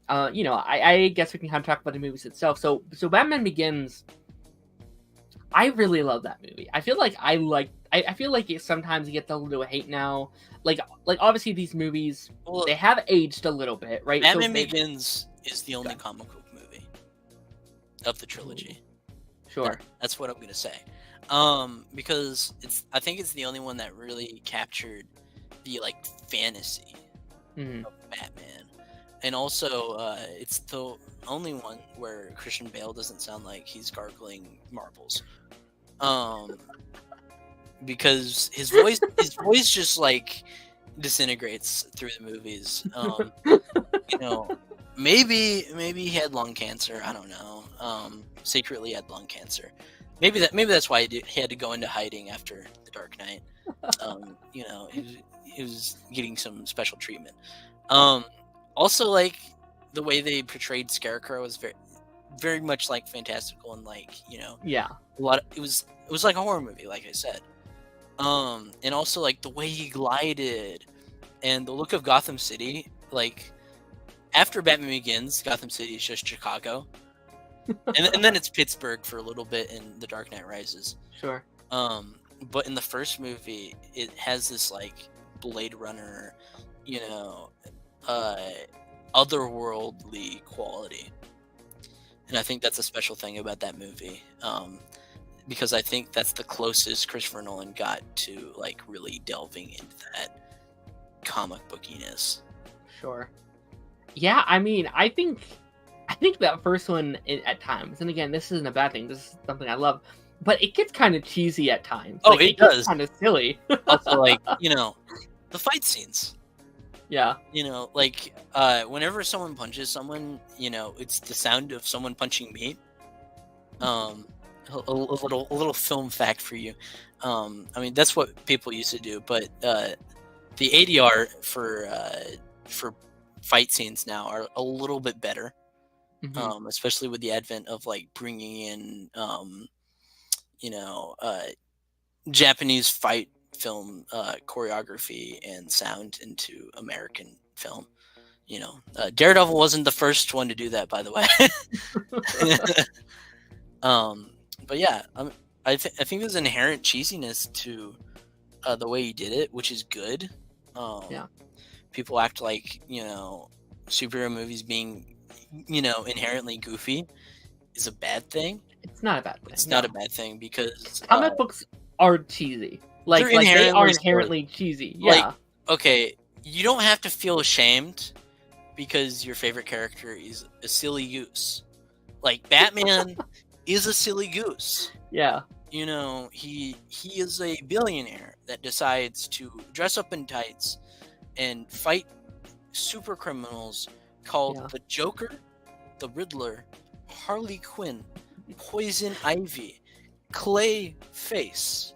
I guess we can kind of talk about the movies itself. So Batman Begins, I really love that movie. I feel like I feel like it sometimes gets a little hate now. Like obviously these movies, they have aged a little bit, right? Batman Begins is the only comic book movie of the trilogy. Sure. That's what I'm gonna say. Because I think it's the only one that really captured the like fantasy of Batman, and also it's the only one where Christian Bale doesn't sound like he's gargling marbles. Because his voice just like disintegrates through the movies. Maybe he had lung cancer. I don't know. Secretly had lung cancer. Maybe that's why he had to go into hiding after the Dark Knight. He was getting some special treatment. Also, like the way they portrayed Scarecrow was very, very much like fantastical, and like yeah, a lot. It was like a horror movie, like I said. And also like the way he glided, and the look of Gotham City. Like after Batman Begins, Gotham City is just Chicago. and then it's Pittsburgh for a little bit in The Dark Knight Rises. Sure. But in the first movie, it has this like Blade Runner, otherworldly quality, and I think that's a special thing about that movie. Because I think that's the closest Christopher Nolan got to like really delving into that comic bookiness. Sure. Yeah, I mean, I think that first one at times, and again, this isn't a bad thing. This is something I love, but it gets kind of cheesy at times. Oh, like, it does. Kind of silly. Also, like the fight scenes. Yeah. Like whenever someone punches someone, it's the sound of someone punching meat. A little film fact for you. I mean, that's what people used to do, but the ADR for fight scenes now are a little bit better. Especially with the advent of like bringing in Japanese fight film choreography and sound into American film. You know, Daredevil wasn't the first one to do that, by the way. But yeah, I think there's inherent cheesiness to the way he did it, which is good. Yeah. People act like, you know, superhero movies being, you know, inherently goofy is a bad thing. It's not a bad thing. It's not a bad thing because comic books are cheesy. Like they are inherently cheesy. Yeah. Like, okay, you don't have to feel ashamed because your favorite character is a silly goose. Like, Batman is a silly goose. Yeah. You know, he is a billionaire that decides to dress up in tights and fight super criminals called the Joker, the Riddler, Harley Quinn, Poison Ivy, Clayface,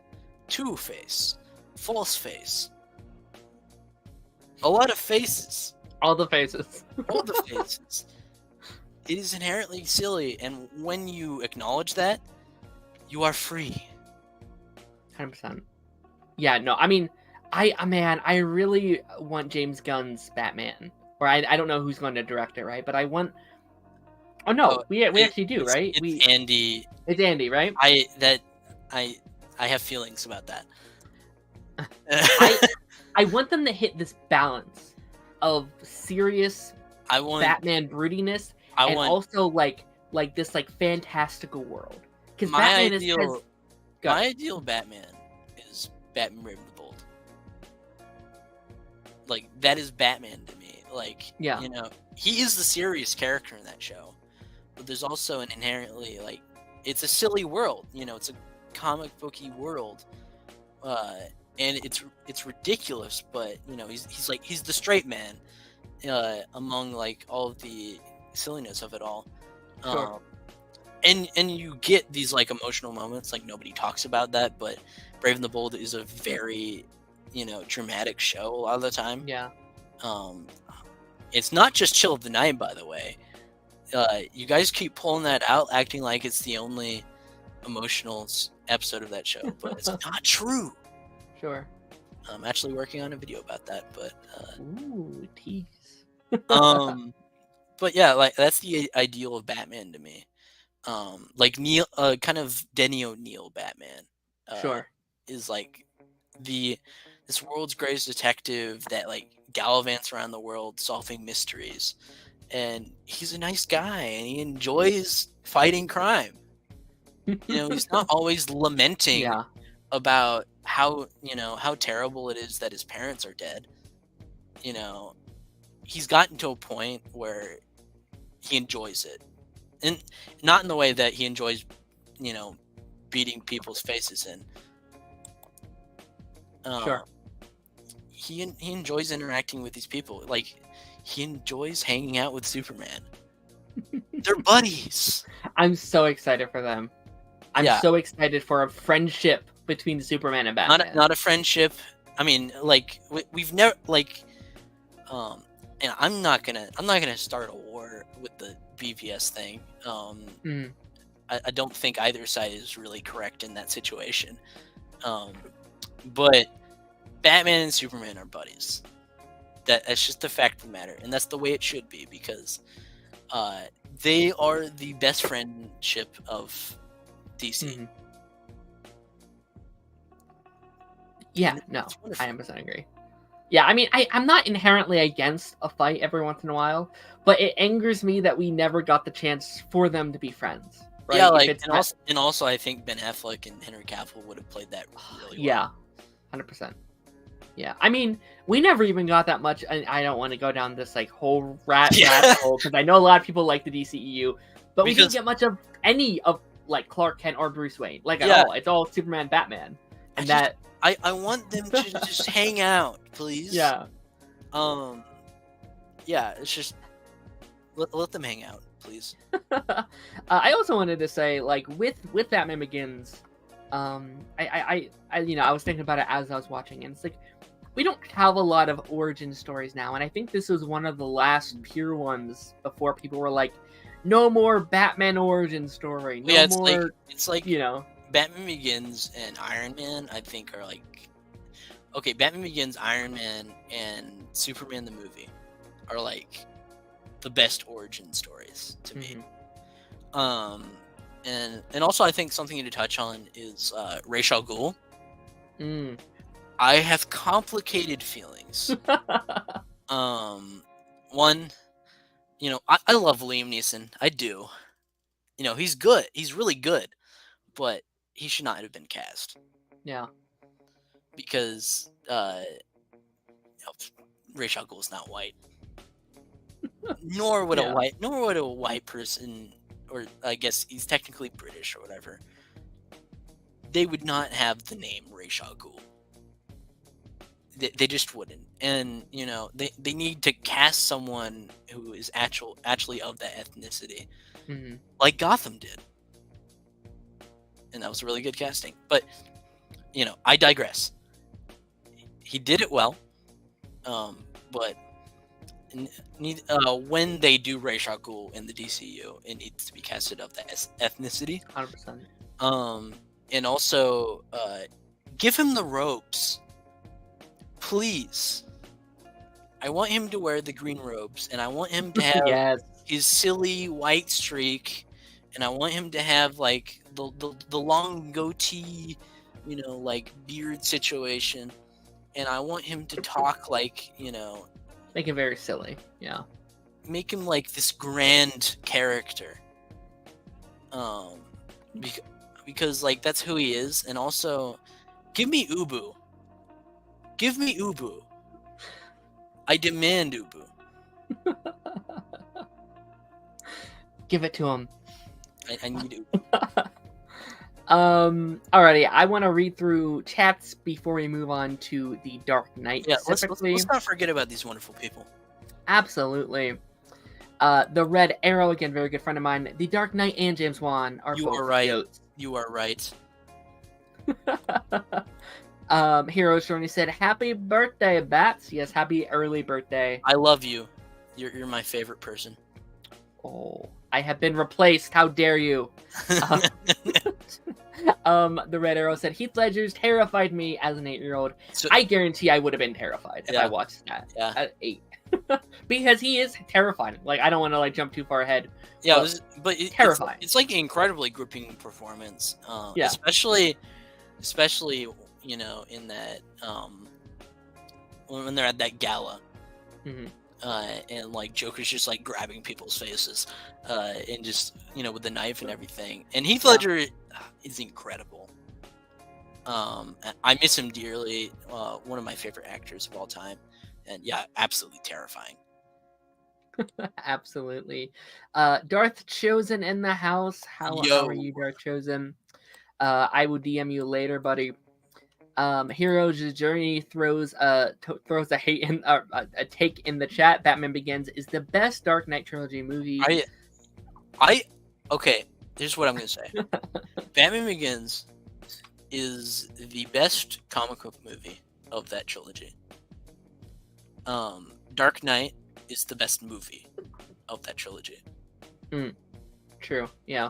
Two-Face, False-Face. A lot of faces. All the faces. All the faces. It is inherently silly, and when you acknowledge that, you are free. 100%. Yeah, no, I mean, I really want James Gunn's Batman. Or I don't know who's going to direct it, right? But I want... Oh, no, we actually do, right? It's Andy. It's Andy, right? I have feelings about that. I want them to hit this balance of serious Batman broodiness and also like this like fantastical world. Because Batman my ideal Batman is Batman Brave and the Bold. Like, that is Batman to me. Like, you know, he is the serious character in that show, but there's also an inherently, like, it's a silly world. You know, it's a comic booky world, and it's ridiculous. But you know, he's the straight man among like all of the silliness of it all. Sure. And you get these like emotional moments. Like, nobody talks about that, but Brave and the Bold is a very, you know, dramatic show a lot of the time. Yeah. It's not just Chill of the Night, by the way. You guys keep pulling that out, acting like it's the only emotional episode of that show, but it's not true. Sure. I'm actually working on a video about that, but ooh, tease. But yeah, like, that's the ideal of Batman to me. Like Neil, kind of Denny O'Neil Batman. Sure. Is like this world's greatest detective that like gallivants around the world solving mysteries, and he's a nice guy and he enjoys fighting crime. You know, he's not always lamenting about how terrible it is that his parents are dead. You know, he's gotten to a point where he enjoys it, and not in the way that he enjoys, you know, beating people's faces in. Sure. He enjoys interacting with these people. Like, he enjoys hanging out with Superman. They're buddies. I'm so excited for them. I'm so excited for a friendship between Superman and Batman. Not a friendship. I mean, like, we've never, like, and I'm not gonna start a war with the BVS thing. I don't think either side is really correct in that situation. But Batman and Superman are buddies. That's just the fact of the matter, and that's the way it should be, because they are the best friendship of DC. Mm-hmm. Yeah, no, I 100% agree. Yeah, I mean, I'm not inherently against a fight every once in a while, but it angers me that we never got the chance for them to be friends. Right? Yeah, like, and also I think Ben Affleck and Henry Cavill would have played that really well. Yeah, 100%. Yeah, I mean, we never even got that much, and I don't want to go down this like whole rabbit hole, because I know a lot of people like the DCEU, but we didn't get much of any of like Clark Kent or Bruce Wayne, like at all. It's all Superman, Batman, and I want them to just hang out, please. Yeah. Yeah, it's just let them hang out, please. I also wanted to say, like, with Batman Begins, I was thinking about it as I was watching, and it's like, we don't have a lot of origin stories now, and I think this was one of the last pure ones before people were like, no more Batman origin story. It's like, you know, Batman Begins and Iron Man, I think, are like okay, Batman Begins, Iron Man, and Superman the movie are like the best origin stories to me. And also I think something to touch on is Ra's al Ghul. I have complicated feelings. One, you know, I love Liam Neeson. I do. You know, he's good. He's really good, but he should not have been cast. Yeah. Because Ra's al Ghul is not white. Nor would a white person, or I guess he's technically British or whatever, they would not have the name Ra's al Ghul. They just wouldn't. And you know, they need to cast someone who is actually of that ethnicity, like Gotham did, and that was a really good casting. But you know, I digress. He did it well, but when they do Ra's al Ghul in the DCU, it needs to be casted of that ethnicity. 100%. And also, give him the robes, please. I want him to wear the green robes, and I want him to have his silly white streak, and I want him to have like the long goatee, you know, like beard situation, and I want him to talk like, you know, make him very silly. Yeah. Make him like this grand character. Because like that's who he is, and also give me Ubu. Give me Ubu. I demand Ubu. Give it to him. I need Ubu. Alrighty, I want to read through chats before we move on to the Dark Knight. Yeah, let's not forget about these wonderful people. Absolutely. The Red Arrow, again, very good friend of mine. The Dark Knight and James Wan are both goats. You are right. Heroes Journey said, "Happy birthday, Bats." Yes, happy early birthday. I love you. You're my favorite person. Oh, I have been replaced. How dare you? The Red Arrow said, "Heath Ledger's terrified me as an 8-year-old. So, I guarantee I would have been terrified if I watched that at 8." Because he is terrifying. Like, I don't want to like jump too far ahead. Yeah, but terrifying. It's like an incredibly gripping performance. Especially, you know, in that when they're at that gala, and like Joker's just like grabbing people's faces, and just, you know, with the knife and everything. And Heath Ledger is incredible. I miss him dearly. One of my favorite actors of all time. And yeah, absolutely terrifying. Absolutely. Darth Chosen in the house. How are you, Darth Chosen? I will DM you later, buddy. Heroes Journey throws a hate in a take in the chat. Batman Begins is the best Dark Knight trilogy movie. Okay, here's what I'm gonna say. Batman Begins is the best comic book movie of that trilogy. Dark Knight is the best movie of that trilogy. True. Yeah.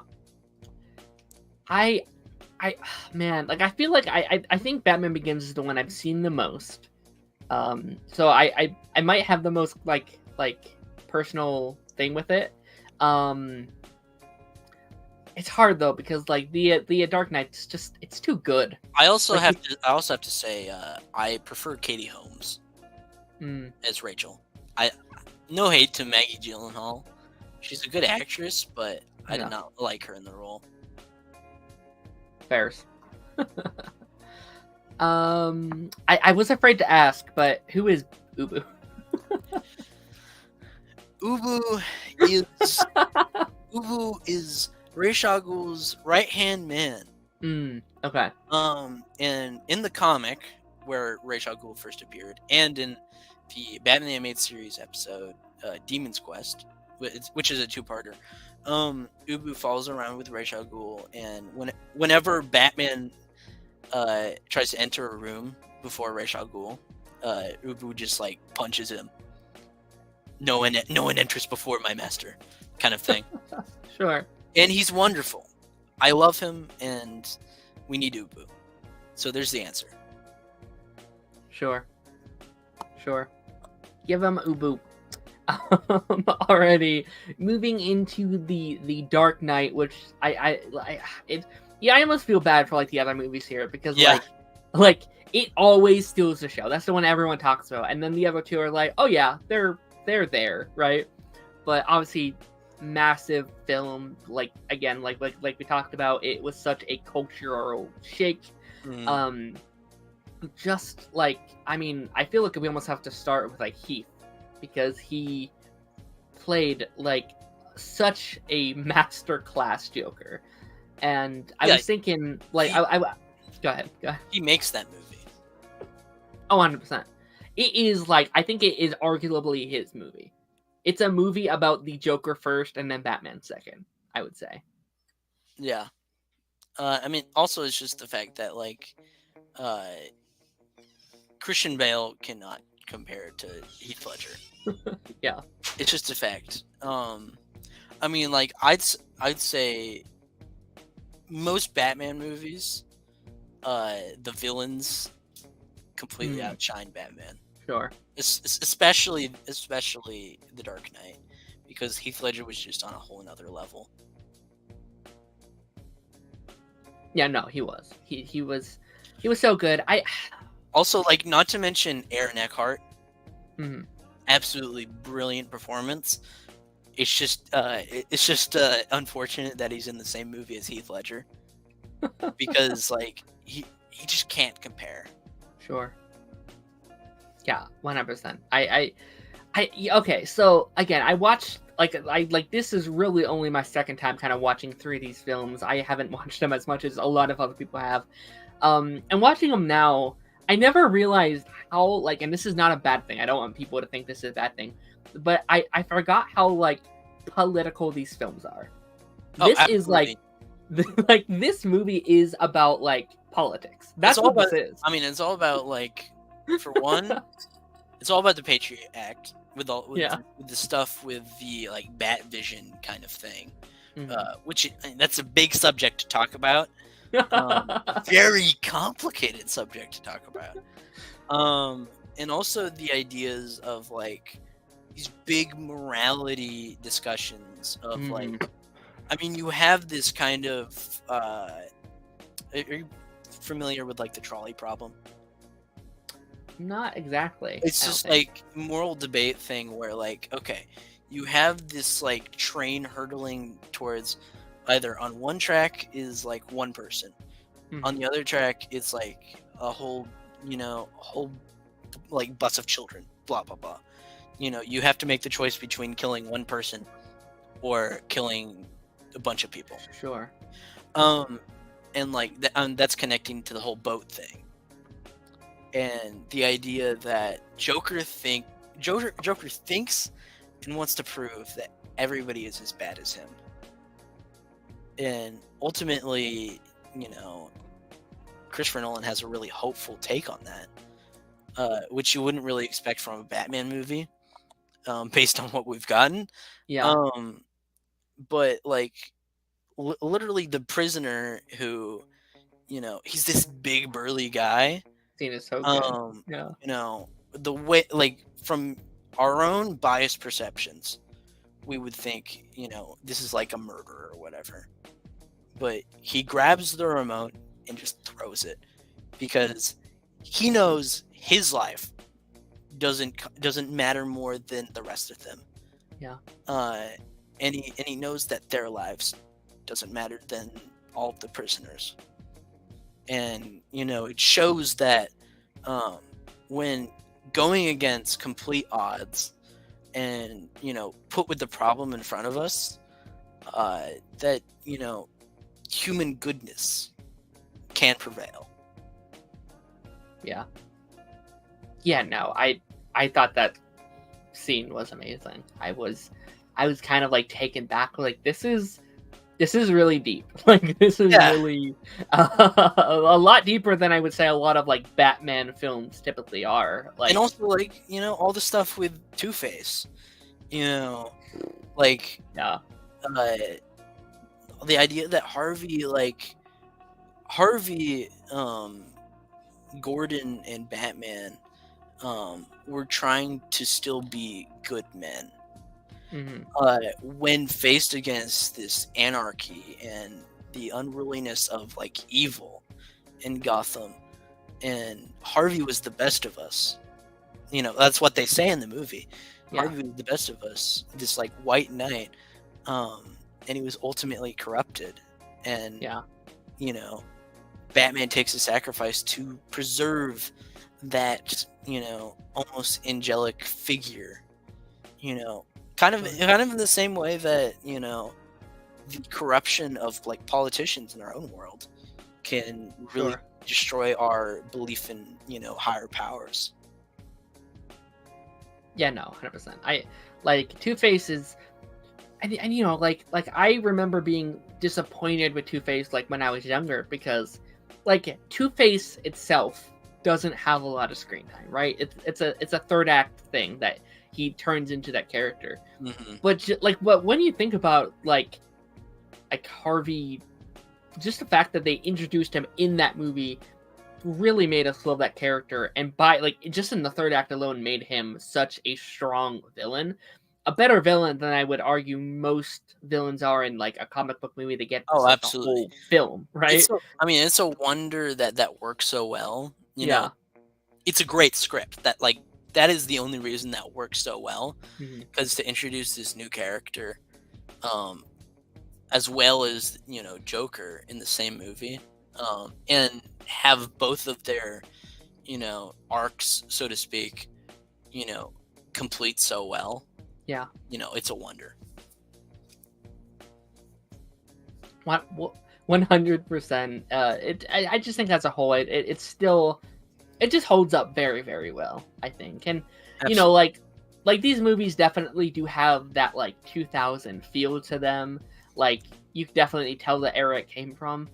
Man, like I feel like I think Batman Begins is the one I've seen the most. So I might have the most like personal thing with it. It's hard though, because like the Dark Knight's just, it's too good. I also have to say I prefer Katie Holmes as Rachel. No hate to Maggie Gyllenhaal. She's a good actress, but I did not like her in the role. Fairs. I was afraid to ask, but who is Ubu? Ubu is Ra's al Ghul's right-hand man. Okay. And in the comic where Ra's al Ghul first appeared, and in the Batman Animated Series episode Demon's Quest, which is a two-parter, Ubu follows around with Ra's al Ghul, and whenever Batman tries to enter a room before Ra's al Ghul, Ubu just like punches him. No one enters before my master, kind of thing. Sure. And he's wonderful. I love him, and we need Ubu. So there's the answer. Sure. Give him Ubu. Already moving into the Dark Knight, which I almost feel bad for like the other movies here because like it always steals the show. That's the one everyone talks about, and then the other two are like, oh yeah, they're there, right? But obviously, massive film. Like again, like we talked about, it was such a cultural shake. Just like, I mean, I feel like we almost have to start with like Heath, because he played like such a masterclass Joker, and I was thinking like I go ahead. He makes that movie. Oh, 100%. It is like, I think it is arguably his movie. It's a movie about the Joker first and then Batman second, I would say. Yeah. I mean, also it's just the fact that like Christian Bale cannot compare to Heath Ledger. Yeah. It's just a fact. I mean, like I'd say most Batman movies, the villains completely outshine Batman. Sure. Especially The Dark Knight, because Heath Ledger was just on a whole another level. Yeah, no, he was. He was so good. I also, like, not to mention Aaron Eckhart. Mm-hmm. Absolutely brilliant performance. It's just unfortunate that he's in the same movie as Heath Ledger, because like he just can't compare. Sure. Yeah, 100%. I okay. So again, I watched like this is really only my second time kind of watching through these films. I haven't watched them as much as a lot of other people have. And watching them now, I never realized how like, and this is not a bad thing. I don't want people to think this is a bad thing, but I forgot how like political these films are. This is like this movie is about like politics. That's what this is. I mean, it's all about like, for one, it's all about the Patriot Act with the stuff with the like Bat Vision kind of thing, which that's a big subject to talk about. Very complicated subject to talk about. And also the ideas of like these big morality discussions of like, I mean, you have this kind of are you familiar with like the trolley problem? Not exactly. It's just like moral debate thing where like, okay, you have this like train hurtling towards either on one track is like one person, on the other track it's like a whole like bus of children, blah blah blah. You know, you have to make the choice between killing one person or killing a bunch of people. Sure. And like that's connecting to the whole boat thing, and the idea that Joker thinks and wants to prove that everybody is as bad as him. And ultimately, you know, Christopher Nolan has a really hopeful take on that, which you wouldn't really expect from a Batman movie, based on what we've gotten. Yeah. But like, literally, the prisoner who, you know, he's this big burly guy. Scene is so good. Yeah. You know, the way, like, from our own biased perceptions, we would think, you know, this is like a murder or whatever. But he grabs the remote and just throws it because he knows his life doesn't matter more than the rest of them. Yeah. And he knows that their lives doesn't matter than all of the prisoners. And, you know, it shows that when going against complete odds and, you know, put with the problem in front of us, that, you know, human goodness can prevail. Yeah. Yeah, no, I thought that scene was amazing. I was kind of like taken back, like this is really deep. Like this is really a lot deeper than I would say a lot of like Batman films typically are. Like, and also like, you know, all the stuff with Two-Face, you know, like the idea that Harvey Gordon and Batman were trying to still be good men. Mm-hmm. When faced against this anarchy and the unruliness of like evil in Gotham, and Harvey was the best of us. You know, that's what they say in the movie. Yeah. Harvey was the best of us, this like white knight, and he was ultimately corrupted. And Yeah. you know, Batman takes a sacrifice to preserve that, you know, almost angelic figure. You know, kind of in the same way that, you know, the corruption of like politicians in our own world can really destroy our belief in, you know, higher powers. Yeah, no, 100%. I like Two-Face is, and you know, like I remember being disappointed with Two-Face like when I was younger, because like Two-Face itself doesn't have a lot of screen time, right? It's a third act thing that he turns into that character. Mm-hmm. But when you think about like Harvey, just the fact that they introduced him in that movie really made us love that character, and by like just in the third act alone made him such a strong villain, a better villain than I would argue most villains are in like a comic book movie. They get like Absolutely. a whole film, right? It's a wonder that works so well. You Yeah. know, it's a great script that is the only reason that works so well, because to introduce this new character, as well as, you know, Joker in the same movie, and have both of their, you know, arcs, so to speak, you know, complete so well. Yeah. You know, it's a wonder. 100%. I just think as a whole, it's still, it just holds up very, very well, I think. And Absolutely. You know, like these movies definitely do have that like 2000 feel to them. Like you can definitely tell the era it came from,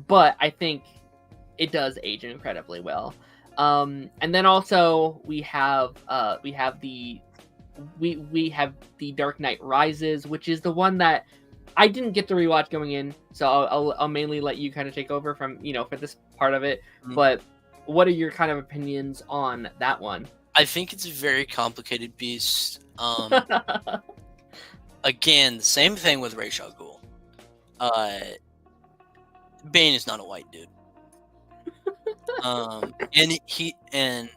but I think it does age incredibly well. And then also we have the Dark Knight Rises, which is the one that I didn't get to rewatch going in, so I'll mainly let you kind of take over from, you know, for this part of it. But what are your kind of opinions on that one? I think it's a very complicated beast. Again, same thing with Ra's al Ghul. Bane is not a white dude. And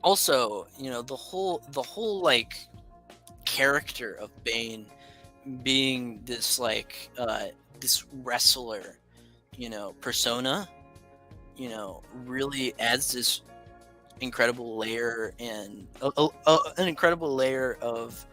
also, you know, the whole like character of Bane being this like this wrestler, you know, persona, you know, really adds this incredible layer, and an incredible layer of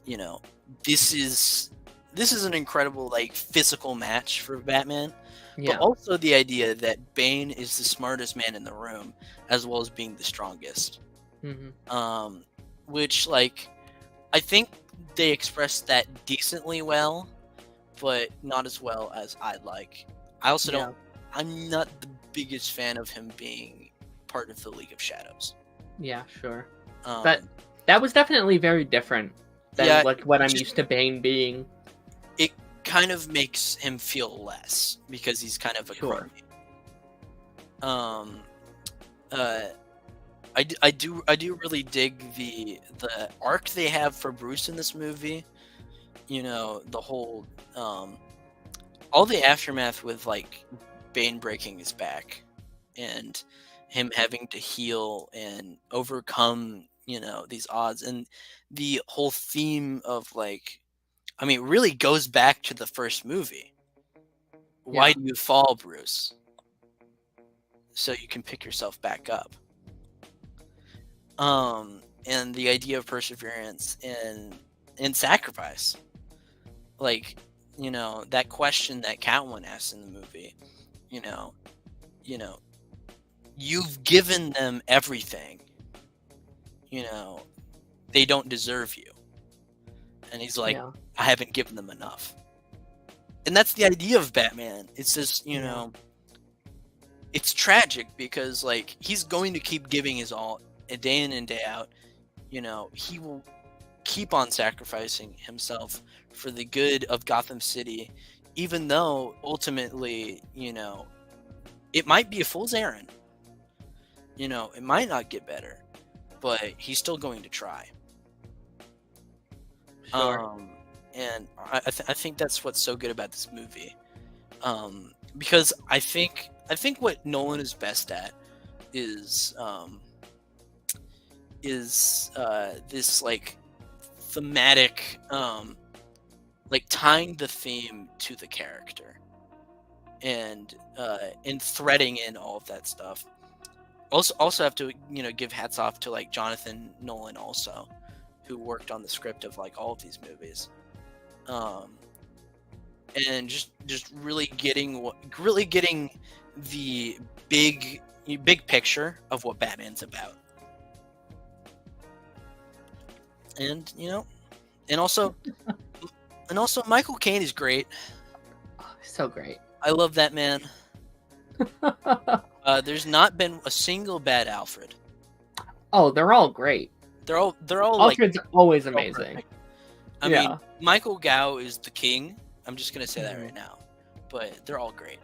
you know, this is an incredible like physical match for Batman. Yeah. But also the idea that Bane is the smartest man in the room, as well as being the strongest. Which, like, I think they expressed that decently well, but not as well as I'd like. I also don't. I'm not the biggest fan of him being part of the League of Shadows. Yeah, sure. That was definitely very different than like what I'm used to Bane being. It kind of makes him feel less because he's kind of a crony. I do really dig the arc they have for Bruce in this movie. You know, the whole all the aftermath with like Bane breaking his back and him having to heal and overcome, you know, these odds, and the whole theme of like, I mean, it really goes back to the first movie. Why do you fall, Bruce? So you can pick yourself back up. And the idea of perseverance and sacrifice. Like, you know, that question that Catwoman asks in the movie, you know, you've given them everything. You know, they don't deserve you. And he's like, I haven't given them enough. And that's the idea of Batman. It's just, you know, it's tragic because, like, he's going to keep giving his all day in and day out. You know, he will keep on sacrificing himself for the good of Gotham City, even though ultimately, you know, it might be a fool's errand. You know, it might not get better, but he's still going to try. Sure. And I think that's what's so good about this movie. Because I think what Nolan is best at is this like thematic, like tying the theme to the character, and threading in all of that stuff. Also have to, you know, give hats off to like Jonathan Nolan also, who worked on the script of like all of these movies. And just really getting the big picture of what Batman's about. And you know, and also Michael Caine is great. Oh, so great. I love that man. There's not been a single bad Alfred. Oh, they're all great. They're all Alfred's like always amazing. I mean, Michael Gough is the king. I'm just gonna say that right now, but they're all great.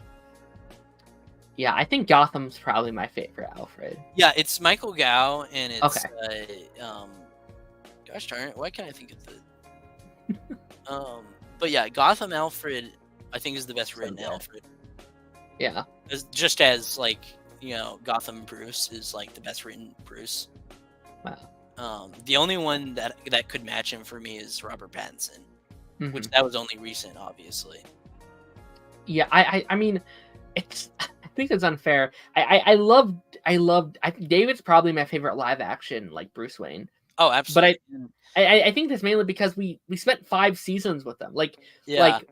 Yeah, I think Gotham's probably my favorite Alfred. Yeah, it's Michael Gough, and it's Okay. Gosh darn it, why can't I think of the but yeah, Gotham Alfred I think is the best written Alfred. Yeah. Just as like, you know, Gotham Bruce is like the best written Bruce. Wow. The only one that could match him for me is Robert Pattinson, which Mhm. that was only recent, obviously. Yeah, I mean, it's I think it's unfair. I think David's probably my favorite live action like Bruce Wayne. Oh, absolutely. But I think that's mainly because we spent 5 seasons with them. Like I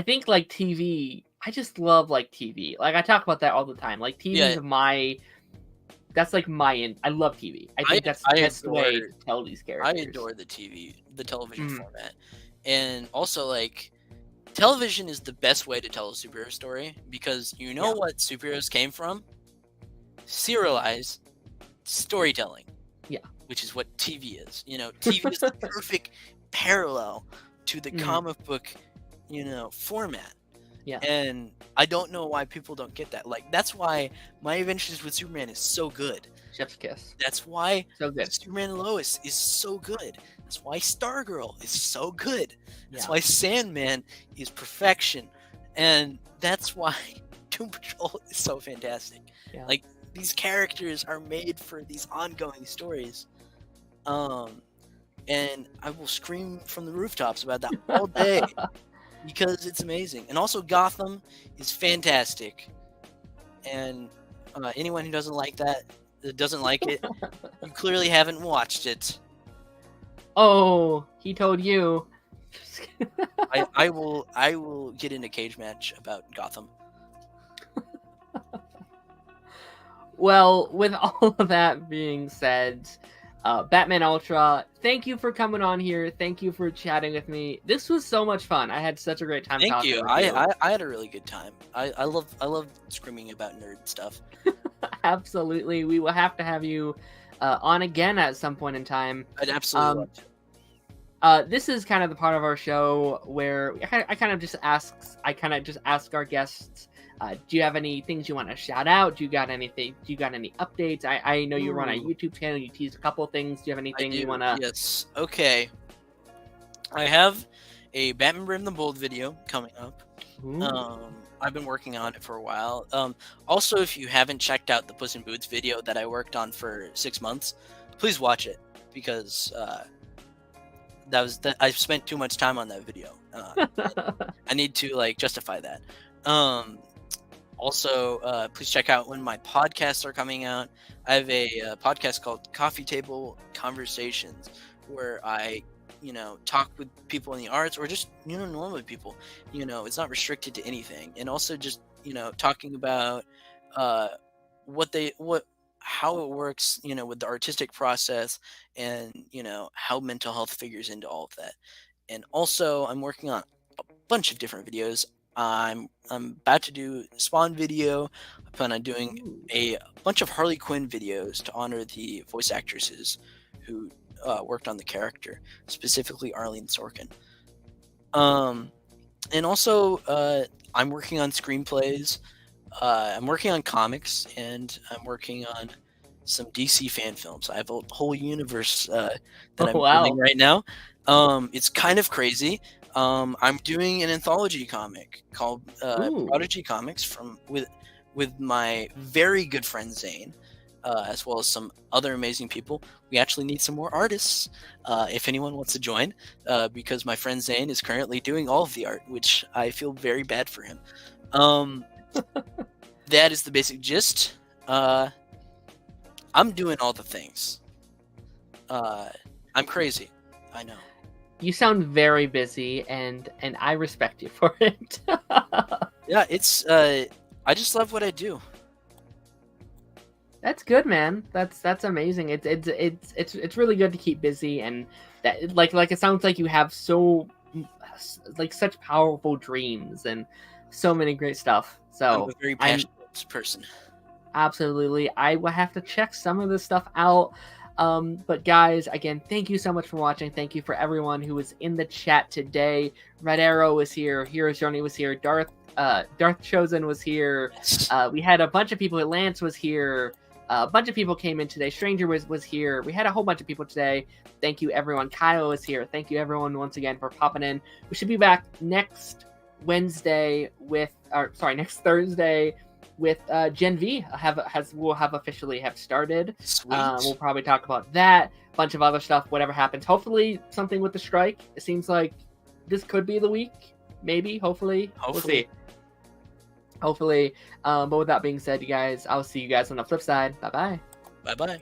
think like TV. I just love like TV. Like I talk about that all the time. Like TV is that's like I love TV. I think that's the best way to tell these characters. I adore the television format. And also like television is the best way to tell a superhero story because you know what superheroes came from? Serialized storytelling. Yeah. Which is what TV is. You know, TV is the perfect parallel to the comic book, you know, format. Yeah. And I don't know why people don't get that. Like, that's why My Adventures with Superman is so good. Chef's kiss. That's why so good. Superman and Lois is so good. That's why Stargirl is so good. That's why Sandman is perfection. And that's why Doom Patrol is so fantastic. Yeah. Like, these characters are made for these ongoing stories. And I will scream from the rooftops about that all day. Because it's amazing. And also Gotham is fantastic. And anyone who doesn't like it, you clearly haven't watched it. Oh, he told you. I will get in a cage match about Gotham. Well, with all of that being said, Batman Ultra, thank you for coming on here. Thank you for chatting with me. This was so much fun. I had such a great time talking with you. I had a really good time. I love screaming about nerd stuff. Absolutely. We will have to have you on again at some point in time. I'd absolutely love to. This is kind of the part of our show where I kind of just ask our guests, do you have any things you want to shout out? Do you got any updates? I know you run a YouTube channel. You tease a couple things. Do you have anything you want to? Yes. Okay. I have a Batman Brave and the Bold video coming up. I've been working on it for a while. Also, if you haven't checked out the Puss in Boots video that I worked on for 6 months, please watch it because I spent too much time on that video. I need to like justify that. Also, please check out when my podcasts are coming out. I have a podcast called Coffee Table Conversations, where I, talk with people in the arts or just, normal people. It's not restricted to anything. And also just, talking about how it works, with the artistic process and, how mental health figures into all of that. And also, I'm working on a bunch of different videos. I'm about to do a Spawn video. I plan on doing a bunch of Harley Quinn videos to honor the voice actresses who worked on the character, specifically Arlene Sorkin. And also, I'm working on screenplays. I'm working on comics, and I'm working on some DC fan films. I have a whole universe that Oh, I'm building wow. right now. It's kind of crazy. I'm doing an anthology comic called Ooh. Prodigy Comics with my very good friend Zane, as well as some other amazing people. We actually need some more artists, if anyone wants to join, because my friend Zane is currently doing all of the art, which I feel very bad for him. That is the basic gist. I'm doing all the things. I'm crazy. I know. You sound very busy, and I respect you for it. Yeah, it's I just love what I do. That's good, man. That's amazing. It's really good to keep busy, and that like it sounds like you have such powerful dreams and so many great stuff. I'm So a very I'm passionate person. absolutely, I will have to check some of this stuff out. But guys, again, thank you so much for watching. Thank you for everyone who was in the chat today. Red Arrow was here. Hero's Journey was here. Darth Chosen was here. Yes. We had a bunch of people. Lance was here. A bunch of people came in today. Stranger was here. We had a whole bunch of people today. Thank you, everyone. Kyle is here. Thank you, everyone, once again for popping in. We should be back next Thursday with Gen V. Will have officially have started. Sweet. We'll probably talk about that. Bunch of other stuff. Whatever happens. Hopefully something with the strike. It seems like this could be the week. Maybe. Hopefully. We'll see. Hopefully. But with that being said, you guys, I'll see you guys on the flip side. Bye bye. Bye bye.